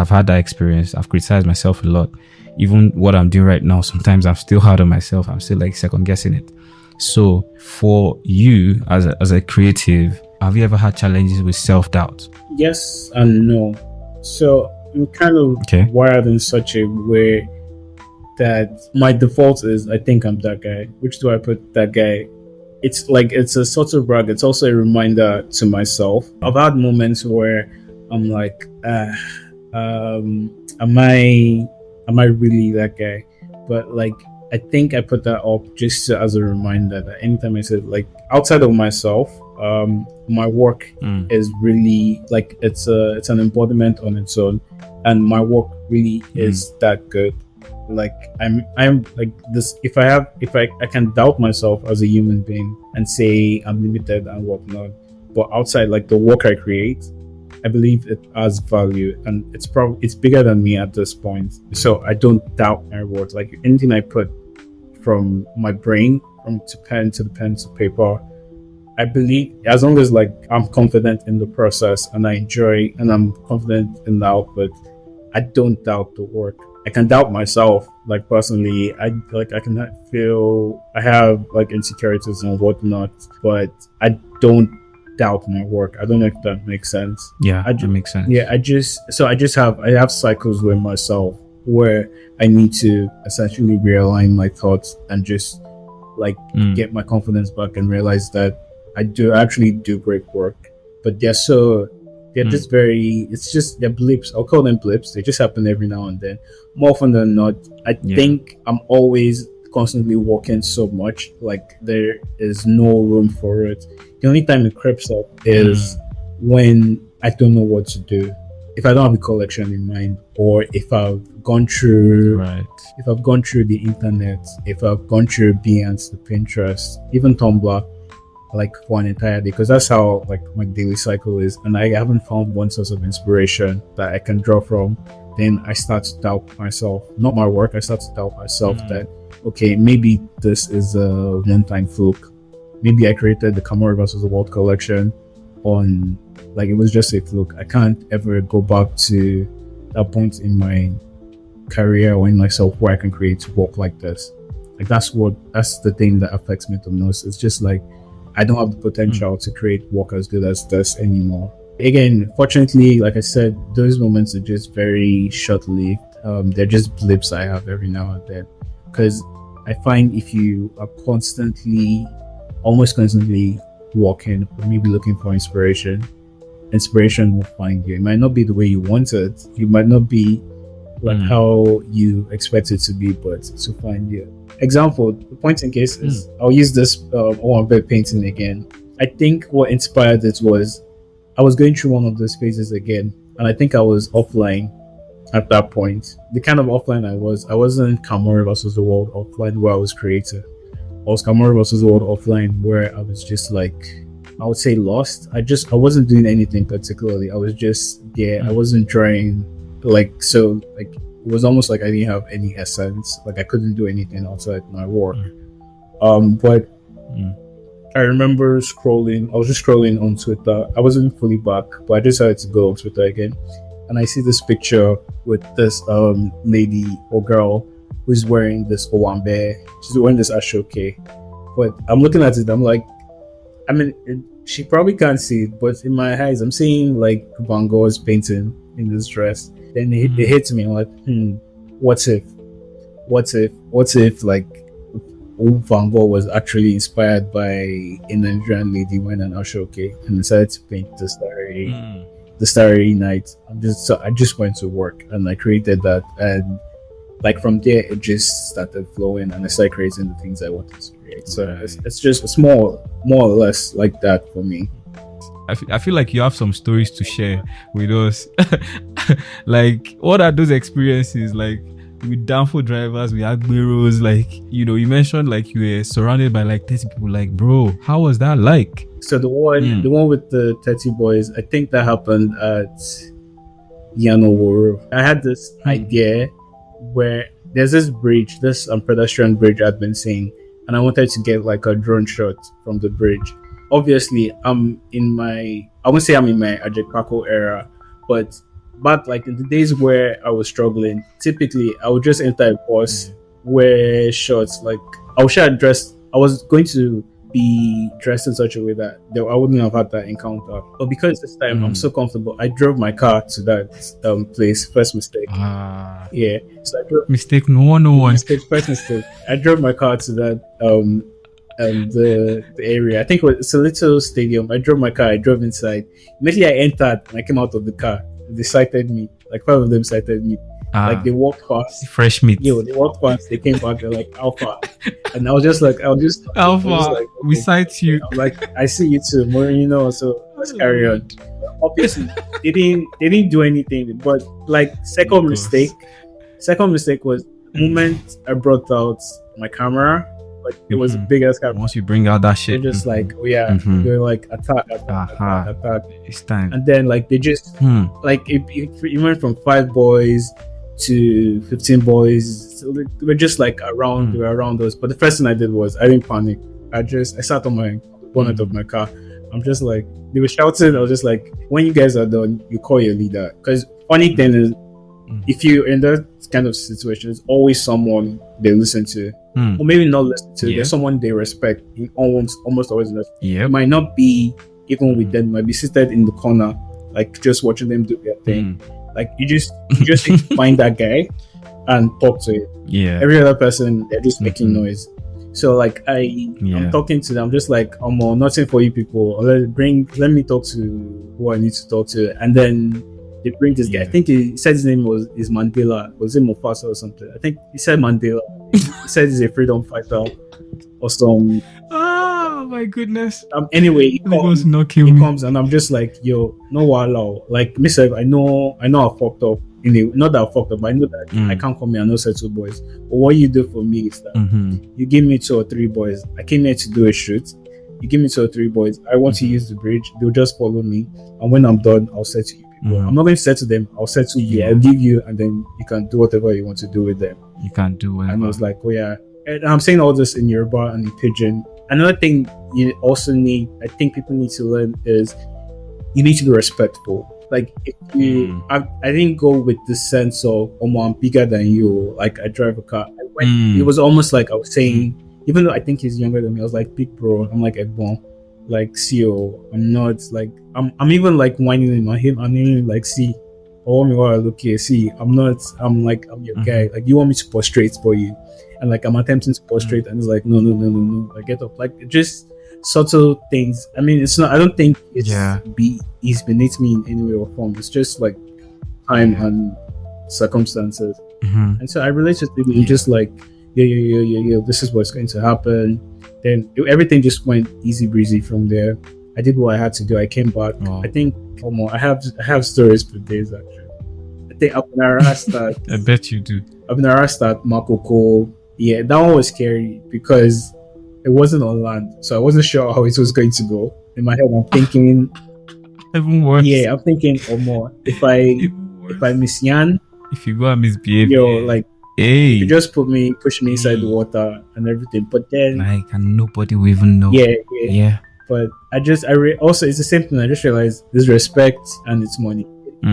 had that experience. I've criticized myself a lot. Even what I'm doing right now, sometimes I'm still hard on myself. I'm still like second guessing it. So for you as a creative, have you ever had challenges with self-doubt? Yes and no. So I'm kind of wired in such a way that my default is, I think I'm that guy. Which do I put that guy? It's like, it's a sort of brag. It's also a reminder to myself. I've had moments where I'm like, am I really that guy? But like, I think I put that up just as a reminder that anytime I said, like, outside of myself, my work is really like, it's an embodiment on its own, and my work really is that good. Like I'm like this. If I can doubt myself as a human being and say I'm limited and whatnot, but outside, like the work I create, I believe it has value, and it's bigger than me at this point. So I don't doubt my work. Like anything I put from my brain, from pen to paper, I believe, as long as like I'm confident in the process and I enjoy and I'm confident in the output, I don't doubt the work. I can doubt myself, like personally. I can feel I have like insecurities and whatnot, but I don't doubt my work. I don't know if that makes sense. Yeah, that makes sense. Yeah, I have cycles with myself where I need to essentially realign my thoughts and just like get my confidence back and realize that I actually do great work. But they're just they're blips. I'll call them blips. They just happen every now and then. More often than not, I think I'm always constantly working so much, like there is no room for it. The only time it creeps up is when I don't know what to do. If I don't have a collection in mind, or if I've gone through the internet, if I've gone through Behance, the Pinterest, even Tumblr, like for an entire day, because that's how like my daily cycle is, and I haven't found one source of inspiration that I can draw from, then I start to doubt myself, not my work. I start to doubt myself that, okay, maybe this is a one-time fluke. Maybe I created the Camaro versus the World collection on, like, it was just a fluke. I can't ever go back to that point in my career or in myself where I can create work like this. Like that's the thing that affects me the most. It's just like, I don't have the potential to create work as good as this anymore. Again, fortunately, like I said, those moments are just very short-lived. They're just blips I have every now and then. Because I find if you are almost constantly working or maybe looking for inspiration, inspiration will find you. It might not be the way you want it. It might not be like how you expect it to be, but to find you. Example, the point in case is I'll use this unpack painting again. I think what inspired it was I was going through one of those phases again, and I think I was offline at that point. The kind of offline I wasn't Kamori versus the world offline where I was creative. I was Kamori versus the world offline where I was just like, I would say lost. I wasn't doing anything particularly. I was just there. I wasn't drawing like it was almost like I didn't have any essence. Like I couldn't do anything outside my work. But I remember scrolling. I was just scrolling on Twitter. I wasn't fully back, but I decided to go on Twitter again, and I see this picture with this lady or girl who's wearing this owambe. She's wearing this ashoke. But I'm looking at it. I'm like, I mean, she probably can't see it, but in my eyes, I'm seeing like Van Gogh's painting in this dress. Then it hits me. I'm like, what if like Van Gogh was actually inspired by a Nigerian lady wearing an ashoke and decided to paint the starry night. I just went to work and I created that, and like from there it just started flowing, and I started creating the things I wanted to create. So it's just a small, more or less like that for me. I feel like you have some stories to share with us. Like, what are those experiences like with downfall drivers, with Agberos? Like, you know, you mentioned like you were surrounded by like 30 people. Like, bro, how was that like? So the one with the 30 boys, I think that happened at Yanoworo. I had this idea where there's this bridge, this pedestrian bridge I'd been seeing, and I wanted to get like a drone shot from the bridge. Obviously, I won't say I'm in my Ajekpako era, but back like in the days where I was struggling, typically I would just enter a bus, wear shorts, like I was going to be dressed in such a way that I wouldn't have had that encounter. But because this time I'm so comfortable, I drove my car to that place. First mistake. Yeah. So I drove mistake no one. First mistake. I drove my car to that the area. I think it's a little stadium. I drove my car, I drove inside. Immediately I entered and I came out of the car. They sighted me. Like 5 of them sighted me. Like they walked past. Fresh meat. Yeah, they walked past, they came back, they're like, Alpha. And I was just like, Alpha, okay. We sight you. I'm like, I see you too, Moreno, so let's carry on. Obviously, they didn't do anything, but like second mistake was the moment I brought out my camera. Like it was a big ass camera. Once you bring out that shit, they're just like, oh yeah, they're like attack. It's time. And then like they just like it went from 5 boys to 15 boys. So they were just like around. They were around us. But the first thing I did was I didn't panic. I sat on my bonnet of my car. I'm just like, they were shouting. I was just like, when you guys are done, you call your leader. Because funny thing is, if you're in that kind of situation, there's always someone they listen to, or maybe not listen to. There's someone they respect. Almost always. It might not be even with them. Might be seated in the corner, like just watching them do their thing. Like you just find that guy and talk to it. Yeah. Every other person, they're just making noise. So like I'm talking to them, just like nothing for you people. Let me talk to who I need to talk to, and then they bring this guy. I think he said his name is Mandela. Was it Mufasa or something? I think he said Mandela. He said he's a freedom fighter or some. Oh my goodness. Anyway, he comes and I'm just like, yo, no walao. Like myself, I know I fucked up. Not that I fucked up, but I know that I can't come here and no settle boys. But what you do for me is that you give me 2 or 3 boys. I came here to do a shoot. You give me 2 or 3 boys. I want to use the bridge. They'll just follow me, and when I'm done, I'll say to you. I'm not going to say to them, I'll say to you, I'll give you, and then you can do whatever you want to do with them. You can do whatever. And I was like, oh yeah. And I'm saying all this in Yoruba and in Pidgin. Another thing you also need, I think people need to learn, is you need to be respectful. Like if you, I didn't go with the sense of, I'm bigger than you, like I drive a car. It was almost like I was saying, even though I think he's younger than me, I was like, big bro, I'm like, Ebon. Like, CEO, I'm not like, I'm even like whining in my him. I'm even like, see, oh me while look here, see, I'm like, I'm your guy. Like, you want me to prostrate for you, and like I'm attempting to prostrate, and it's like, no, I get up. Like, it just subtle things. I mean, it's not. I don't think Yeah. it's beneath me in any way or form. It's just like time and circumstances. Mhm. And so I relate to people just like, yeah, this is what's going to happen. Then everything just went easy breezy from there. I did what I had to do. I came back. Wow. I think I have stories for days actually. I think I bet you do. Abinarasta, Marco Cole. Yeah, that one was scary because it wasn't on land, so I wasn't sure how it was going to go. In my head, I'm thinking, Even worse. yeah, I'm thinking, or more. If I miss Yan, If you go and misbehave, like hey, you just push me inside the water and everything. But then, like, and nobody will even know. yeah. But also it's the same thing. I just realized there's respect and it's money.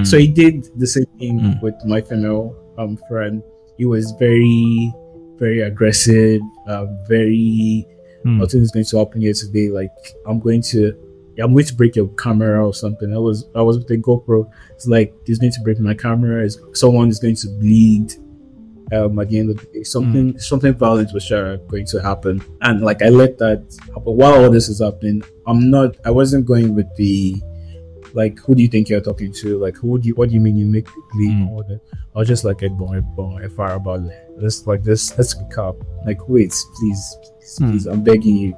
So he did the same thing with my female friend. He was very, very aggressive. Very nothing is going to happen here today. Like I'm going to break your camera or something. I was with the GoPro. It's like he's going to break my camera. Someone is going to bleed. At the end of the day, something violent was sure going to happen, and like I let that happen. While all this is happening, I wasn't going with the like, who do you think you're talking to? Like, what do you mean you make me bleed? All that. I was just like, I fire about let's pick up. Like, wait, please, I'm begging you.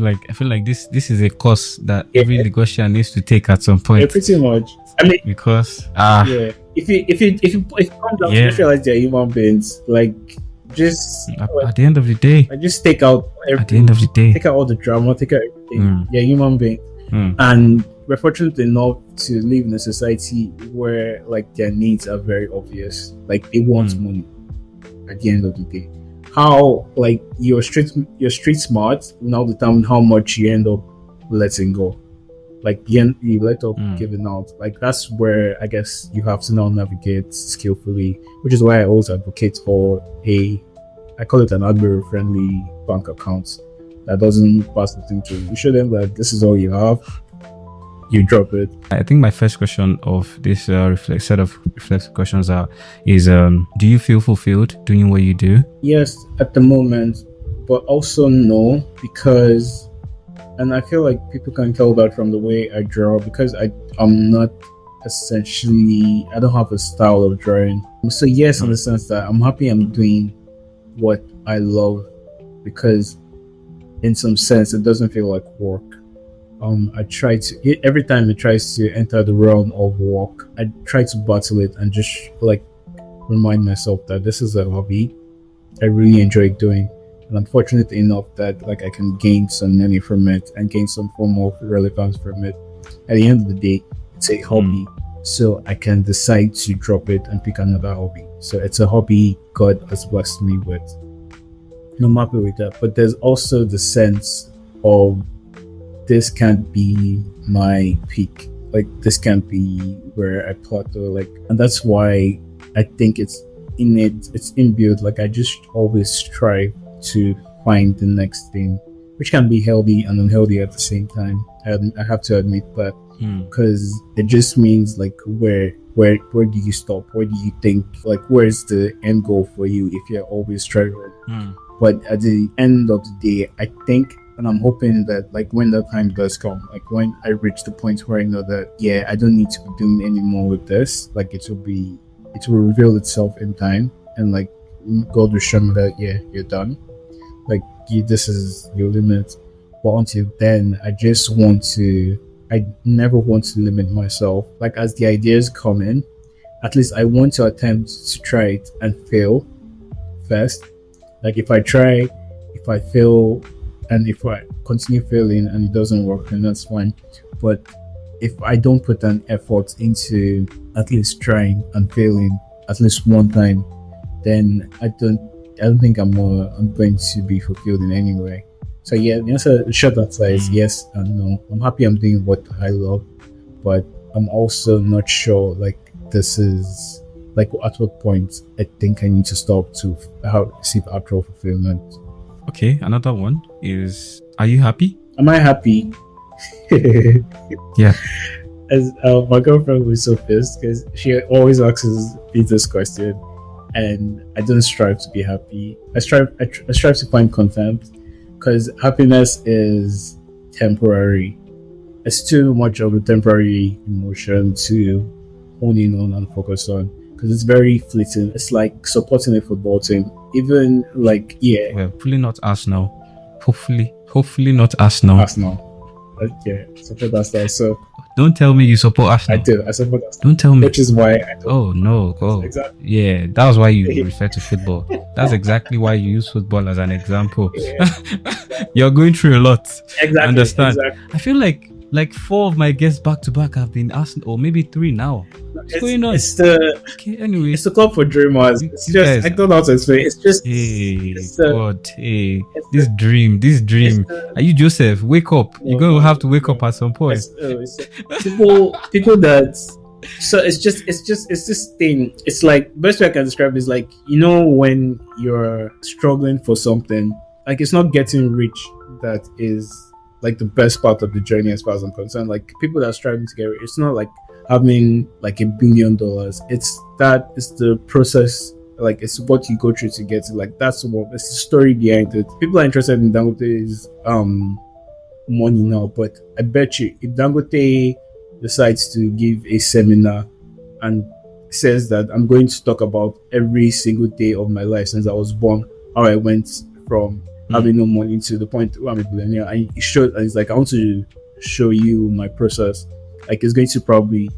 I feel like this is a course that every Lagosian needs to take at some point. Yeah, pretty much. I mean, because yeah, if you come down to realize they're human beings, like just at the end of the day, like just take out everything. At the end of the day, take out all the drama, take out everything. Yeah, human beings, and we're fortunate enough to live in a society where like their needs are very obvious. Like they want money. At the end of the day, how like your street smart will now determine how much you end up letting go. Like you let up giving out. Like that's where I guess you have to now navigate skillfully, which is why I always advocate for I call it an admirer friendly bank account that doesn't pass the thing to you. You show them that this is all you have. You drop it. I think my first question of this set of reflexive questions is do you feel fulfilled doing what you do? Yes, at the moment, but also no, because and I feel like people can tell that from the way I draw, because I'm not essentially, I don't have a style of drawing. So yes, in the sense that I'm happy I'm doing what I love, because in some sense it doesn't feel like work. I try to, every time it tries to enter the realm of work, I try to battle it and just like remind myself that this is a hobby I really enjoy doing. And I'm fortunate enough that like I can gain some money from it and gain some form of relevance from it. At the end of the day, it's a hobby, so I can decide to drop it and pick another hobby. So it's a hobby God has blessed me with. And I'm happy with that. But there's also the sense of this can't be my peak. Like this can't be where I plateau. Like, and that's why I think it's inbuilt. Like I just always strive to find the next thing, which can be healthy and unhealthy at the same time. I have to admit that, because it just means like where do you stop? Where do you think, like where's the end goal for you if you're always struggling? But at the end of the day, I think, and I'm hoping that like when that time does come, like when I reach the point where I know that I don't need to be doing any more with this, like it will reveal itself in time, and like God will show me that you're done. Like this is your limit. But until then, I never want to limit myself. Like as the ideas come in, at least I want to attempt to try it and fail first. Like if I fail, and if I continue failing and it doesn't work, then that's fine. But if I don't put an effort into at least trying and failing at least one time, then I don't think I'm going to be fulfilled in any way. So the answer, the short answer is yes and no. I'm happy I'm doing what I love, but I'm also not sure like this is like at what point I think I need to stop to receive actual fulfillment. Okay, another one is, are you happy? Am I happy? Yeah. As my girlfriend was so pissed because she always asks me this question, and I don't strive to be happy. I strive to find content, because happiness is temporary. It's too much of a temporary emotion to hone in on and focus on, because it's very fleeting. It's like supporting a football team. Even like, yeah. Well, hopefully not Arsenal. Hopefully not Arsenal. Okay, support Arsenal. So don't tell me you support Arsenal. I do. I support Arsenal. Don't tell me. Which is why I don't. Oh no. Oh, exactly. Yeah, that's why you refer to football. That's exactly why you use football as an example. Yeah. You're going through a lot. Exactly. Understand? Exactly. I feel like 4 of my guests back to back have been Arsenal, or maybe 3 now. What's going on? It's the anyway. It's the club for dreamers. It's just, guys, I don't know how to explain. It's just this dream. Are you Joseph? Wake up! You're gonna have to wake up at some point. People that. So it's this thing. It's like, best way I can describe it is like, when you're struggling for something, like it's not getting rich that is like the best part of the journey as far as I'm concerned. Like people that are striving to get rich, it's not like having like $1 billion. It's the process. Like it's what you go through to get it. Like it's the story behind it. People are interested in Dangote's money now, but I bet you if Dangote decides to give a seminar and says that I'm going to talk about every single day of my life since I was born, how I went from having no money to the point where I'm a billionaire, and it's like, I want to show you my process. Like it's going to probably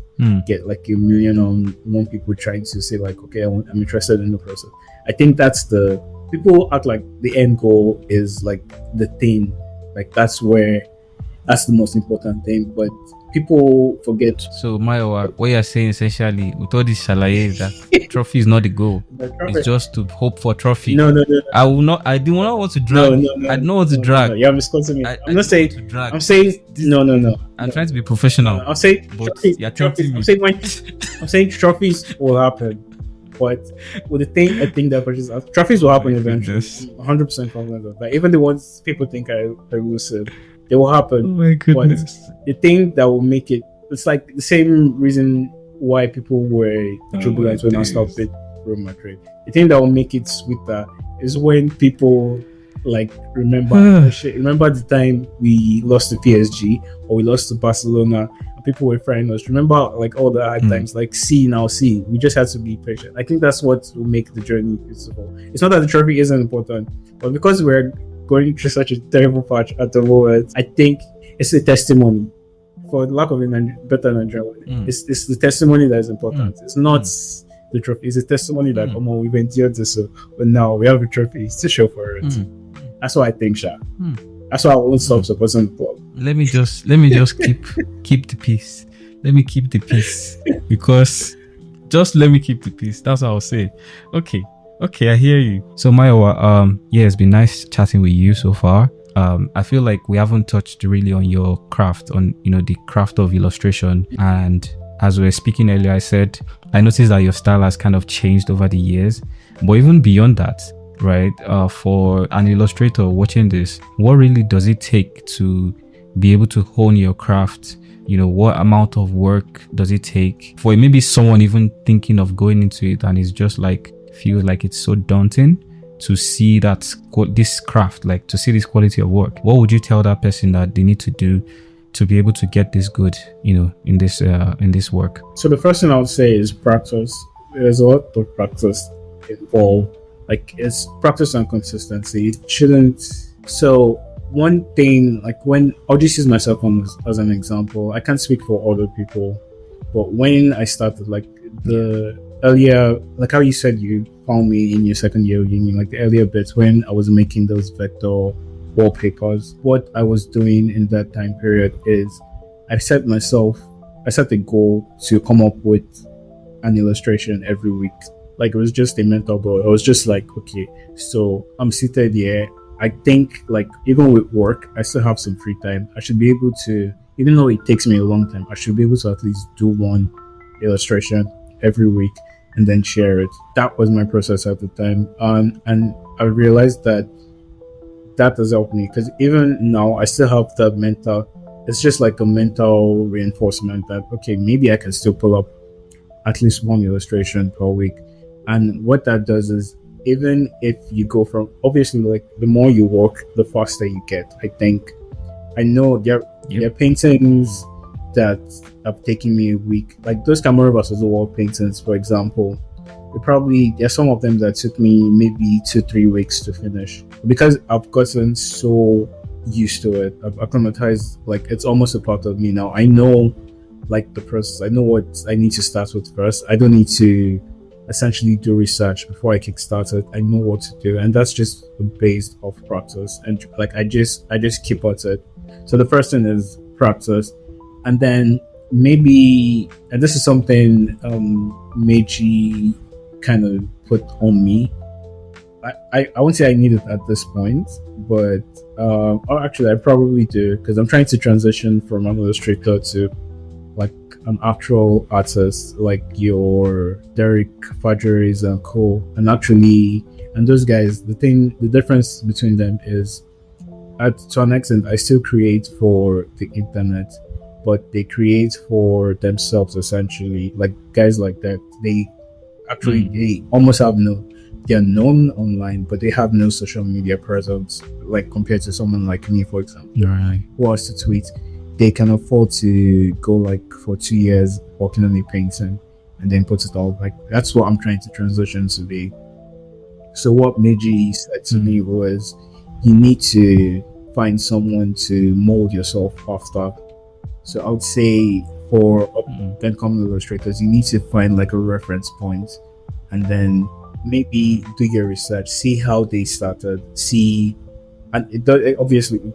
get like 1 million or more people trying to say like, okay, I'm interested in the process. I think people act like the end goal is like the thing, like that's the most important thing, but people forget. So Mayowa, what you're saying essentially with all this shalaye is that trophy is not the goal. It's just to hope for trophy. No. I didn't want to drag. I don't want to drag. You're misquoting me. I'm not saying to drag. I'm saying no. I'm trying to be professional. I'm saying trophies. I'm saying trophies will happen. But with the thing, I think that trophies will happen eventually. 100% confident of that. Even the ones people think are elusive, they will happen. Oh my goodness. But the thing that will make it's like the same reason why people were jubilant when I stopped with Real Madrid. The thing that will make it sweeter is when people like remember the time we lost to PSG or we lost to Barcelona and people were frying us. Remember like all the hard times, like see. We just had to be patient. I think that's what will make the journey beautiful. It's not that the trophy isn't important, but because we're going through such a terrible patch at the moment, I think it's a testimony, for lack of a better Nigerian word. It's the testimony that is important. It's not the trophy. It's a testimony that we've endured this, but now we have a trophy to show for it. That's what I think, Sha. That's why I won't stop supporting the club. Let me just keep the peace. Let me keep the peace, because just let me keep the peace. That's what I'll say. Okay, I hear you. So Mayowa, it's been nice chatting with you so far. I feel like we haven't touched really on your craft, on the craft of illustration. And as we were speaking earlier, I said I noticed that your style has kind of changed over the years. But even beyond that, right? For an illustrator watching this, what really does it take to be able to hone your craft? What amount of work does it take for maybe someone even thinking of going into it and is just like feels like it's so daunting to see this craft, like to see this quality of work? What would you tell that person that they need to do to be able to get this good, in this work? So the first thing I would say is practice. There's a lot of practice involved. Like it's practice and consistency. It shouldn't. So one thing, like when I'll just use myself as an example. I can't speak for other people, but when I started, like the earlier, like how you said you found me in your second year of uni, like the earlier bits when I was making those vector wallpapers, what I was doing in that time period is I set a goal to come up with an illustration every week. Like it was just a mental goal. I was just like, okay, so I'm seated here. I think like even with work, I still have some free time. I should be able to, even though it takes me a long time, I should be able to at least do one illustration every week and then share it. That was my process at the time. And I realized that has helped me, because even now I still have that it's just like a mental reinforcement that, okay, maybe I can still pull up at least one illustration per week. And what that does is, even if you go from, obviously, like the more you work, the faster you get. I I know there are paintings that have taken me a week, like those Camera versus the wall paintings, for example. There's some of them that took me maybe 2-3 weeks to finish, because I've gotten so used to it. I've acclimatized, like it's almost a part of me now. I know like the process. I know what I need to start with first. I don't need to essentially do research before I kickstart it. I know what to do, and that's just based off practice. And like I just keep at it. So the first thing is practice, and then maybe, and this is something Meiji kind of put on me. I won't say I need it at this point, but actually I probably do, because I'm trying to transition from an illustrator to like an actual artist, like your Derek Fajeries and co. And those guys, the difference between them is, to an extent, I still create for the internet, but they create for themselves essentially. Like guys like that, they almost have they're known online, but they have no social media presence, like compared to someone like me, for example, who has to tweet. They can afford to go like for 2 years working on a painting and then put it all. Like that's what I'm trying to transition to be. So what Meiji said to me was, you need to find someone to mold yourself after. So I would say for then common illustrators, you need to find like a reference point, and then maybe do your research, see how they started, and it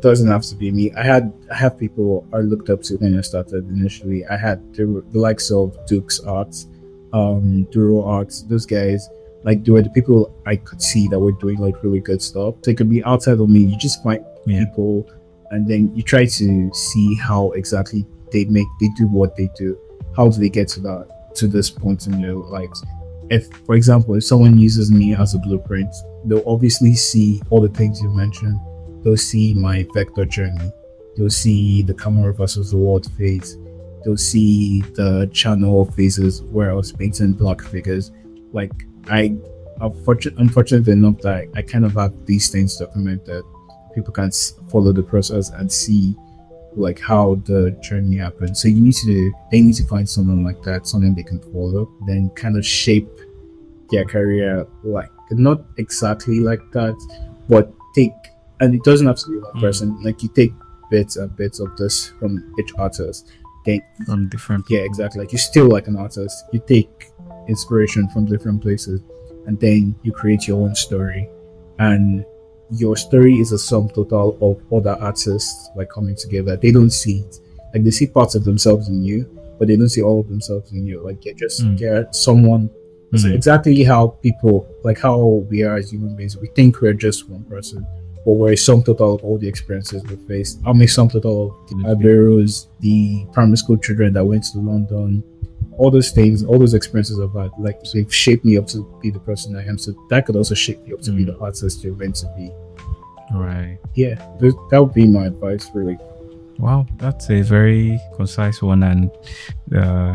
doesn't have to be me. I have people I looked up to when I started initially. I had the likes of Duke's Arts, Duro Arts, those guys. Like they were the people I could see that were doing like really good stuff. So it could be outside of me. You just find people, and then you try to see how exactly they do what they do. How do they get to this point in their lives? If, for example, if someone uses me as a blueprint, they'll obviously see all the things you mentioned. They'll see my vector journey. They'll see the camera versus the world phase. They'll see the channel phases where I was painting black figures. Like I'm fortunate enough that I kind of have these things documented. People can follow the process and see like how the journey happened. So they need to find someone like that, someone they can follow, then kind of shape their career, like not exactly like that, but and it doesn't have to be one person. Like you take bits and bits of this from each artist, then from different people. Exactly. Like you're still like an artist. You take inspiration from different places, and then you create your own story, and your story is a sum total of other artists like coming together. They don't see it. Like they see parts of themselves in you, but they don't see all of themselves in you. Like they're someone. It's exactly how people, like how we are as human beings. We think we're just one person, but we're a sum total of all the experiences we faced. I'm a sum total of the Iberos, the primary school children that went to London, all those things, all those experiences I've had. Like they've shaped me up to be the person I am. So that could also shape me up to be the artist you're meant to be. Right. Yeah, that would be my advice, really. Wow, that's a very concise one and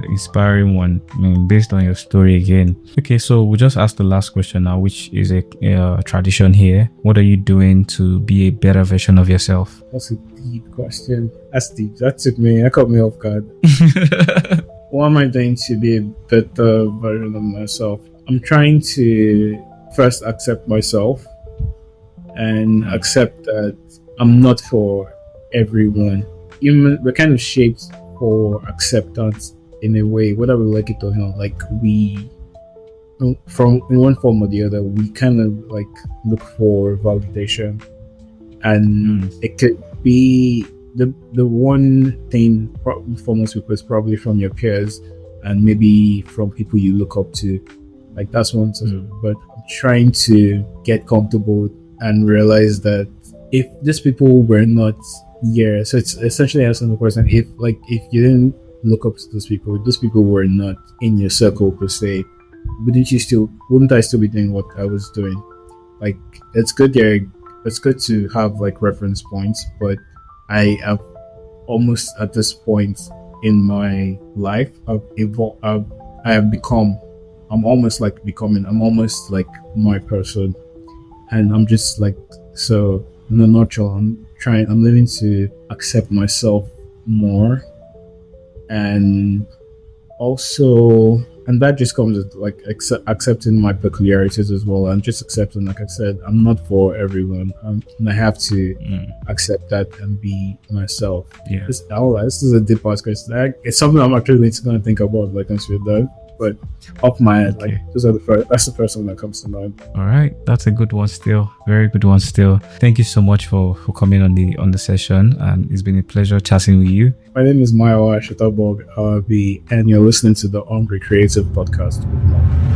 inspiring one. I mean, based on your story again. Okay, so we'll just ask the last question now, which is a tradition here. What are you doing to be a better version of yourself? That's a deep question. That's deep. That caught me off guard. What am I doing to be a better version of myself? I'm trying to first accept myself and accept that I'm not for everyone. We're kind of shaped for acceptance in a way, whether we like it or not. Like from in one form or the other, we kind of like look for validation, and it could be the one thing for most people is probably from your peers and maybe from people you look up to. Like that's one thing. But I'm trying to get comfortable and realize that if these people were not here, so it's essentially asking the person, if you didn't look up to those people were not in your circle per se, wouldn't I still be doing what I was doing? Like it's good to have like reference points, but I have almost at this point in my life I'm almost like my person, and I'm just like, so in a nutshell, I'm I'm learning to accept myself more, and also, and that just comes with like accepting my peculiarities as well, and just accepting, like I said, I'm not for everyone, and I have to accept that and be myself. Yeah. This is a deep podcast because it's something I'm actually going to think about like once we're done. But off my head, like that's the first one that comes to mind. All right, that's a good one still. Very good one still. Thank you so much for coming on the session, and it's been a pleasure chatting with you. My name is Mayowa Alabi, and you're listening to the Hungry Creative Podcast with Mo.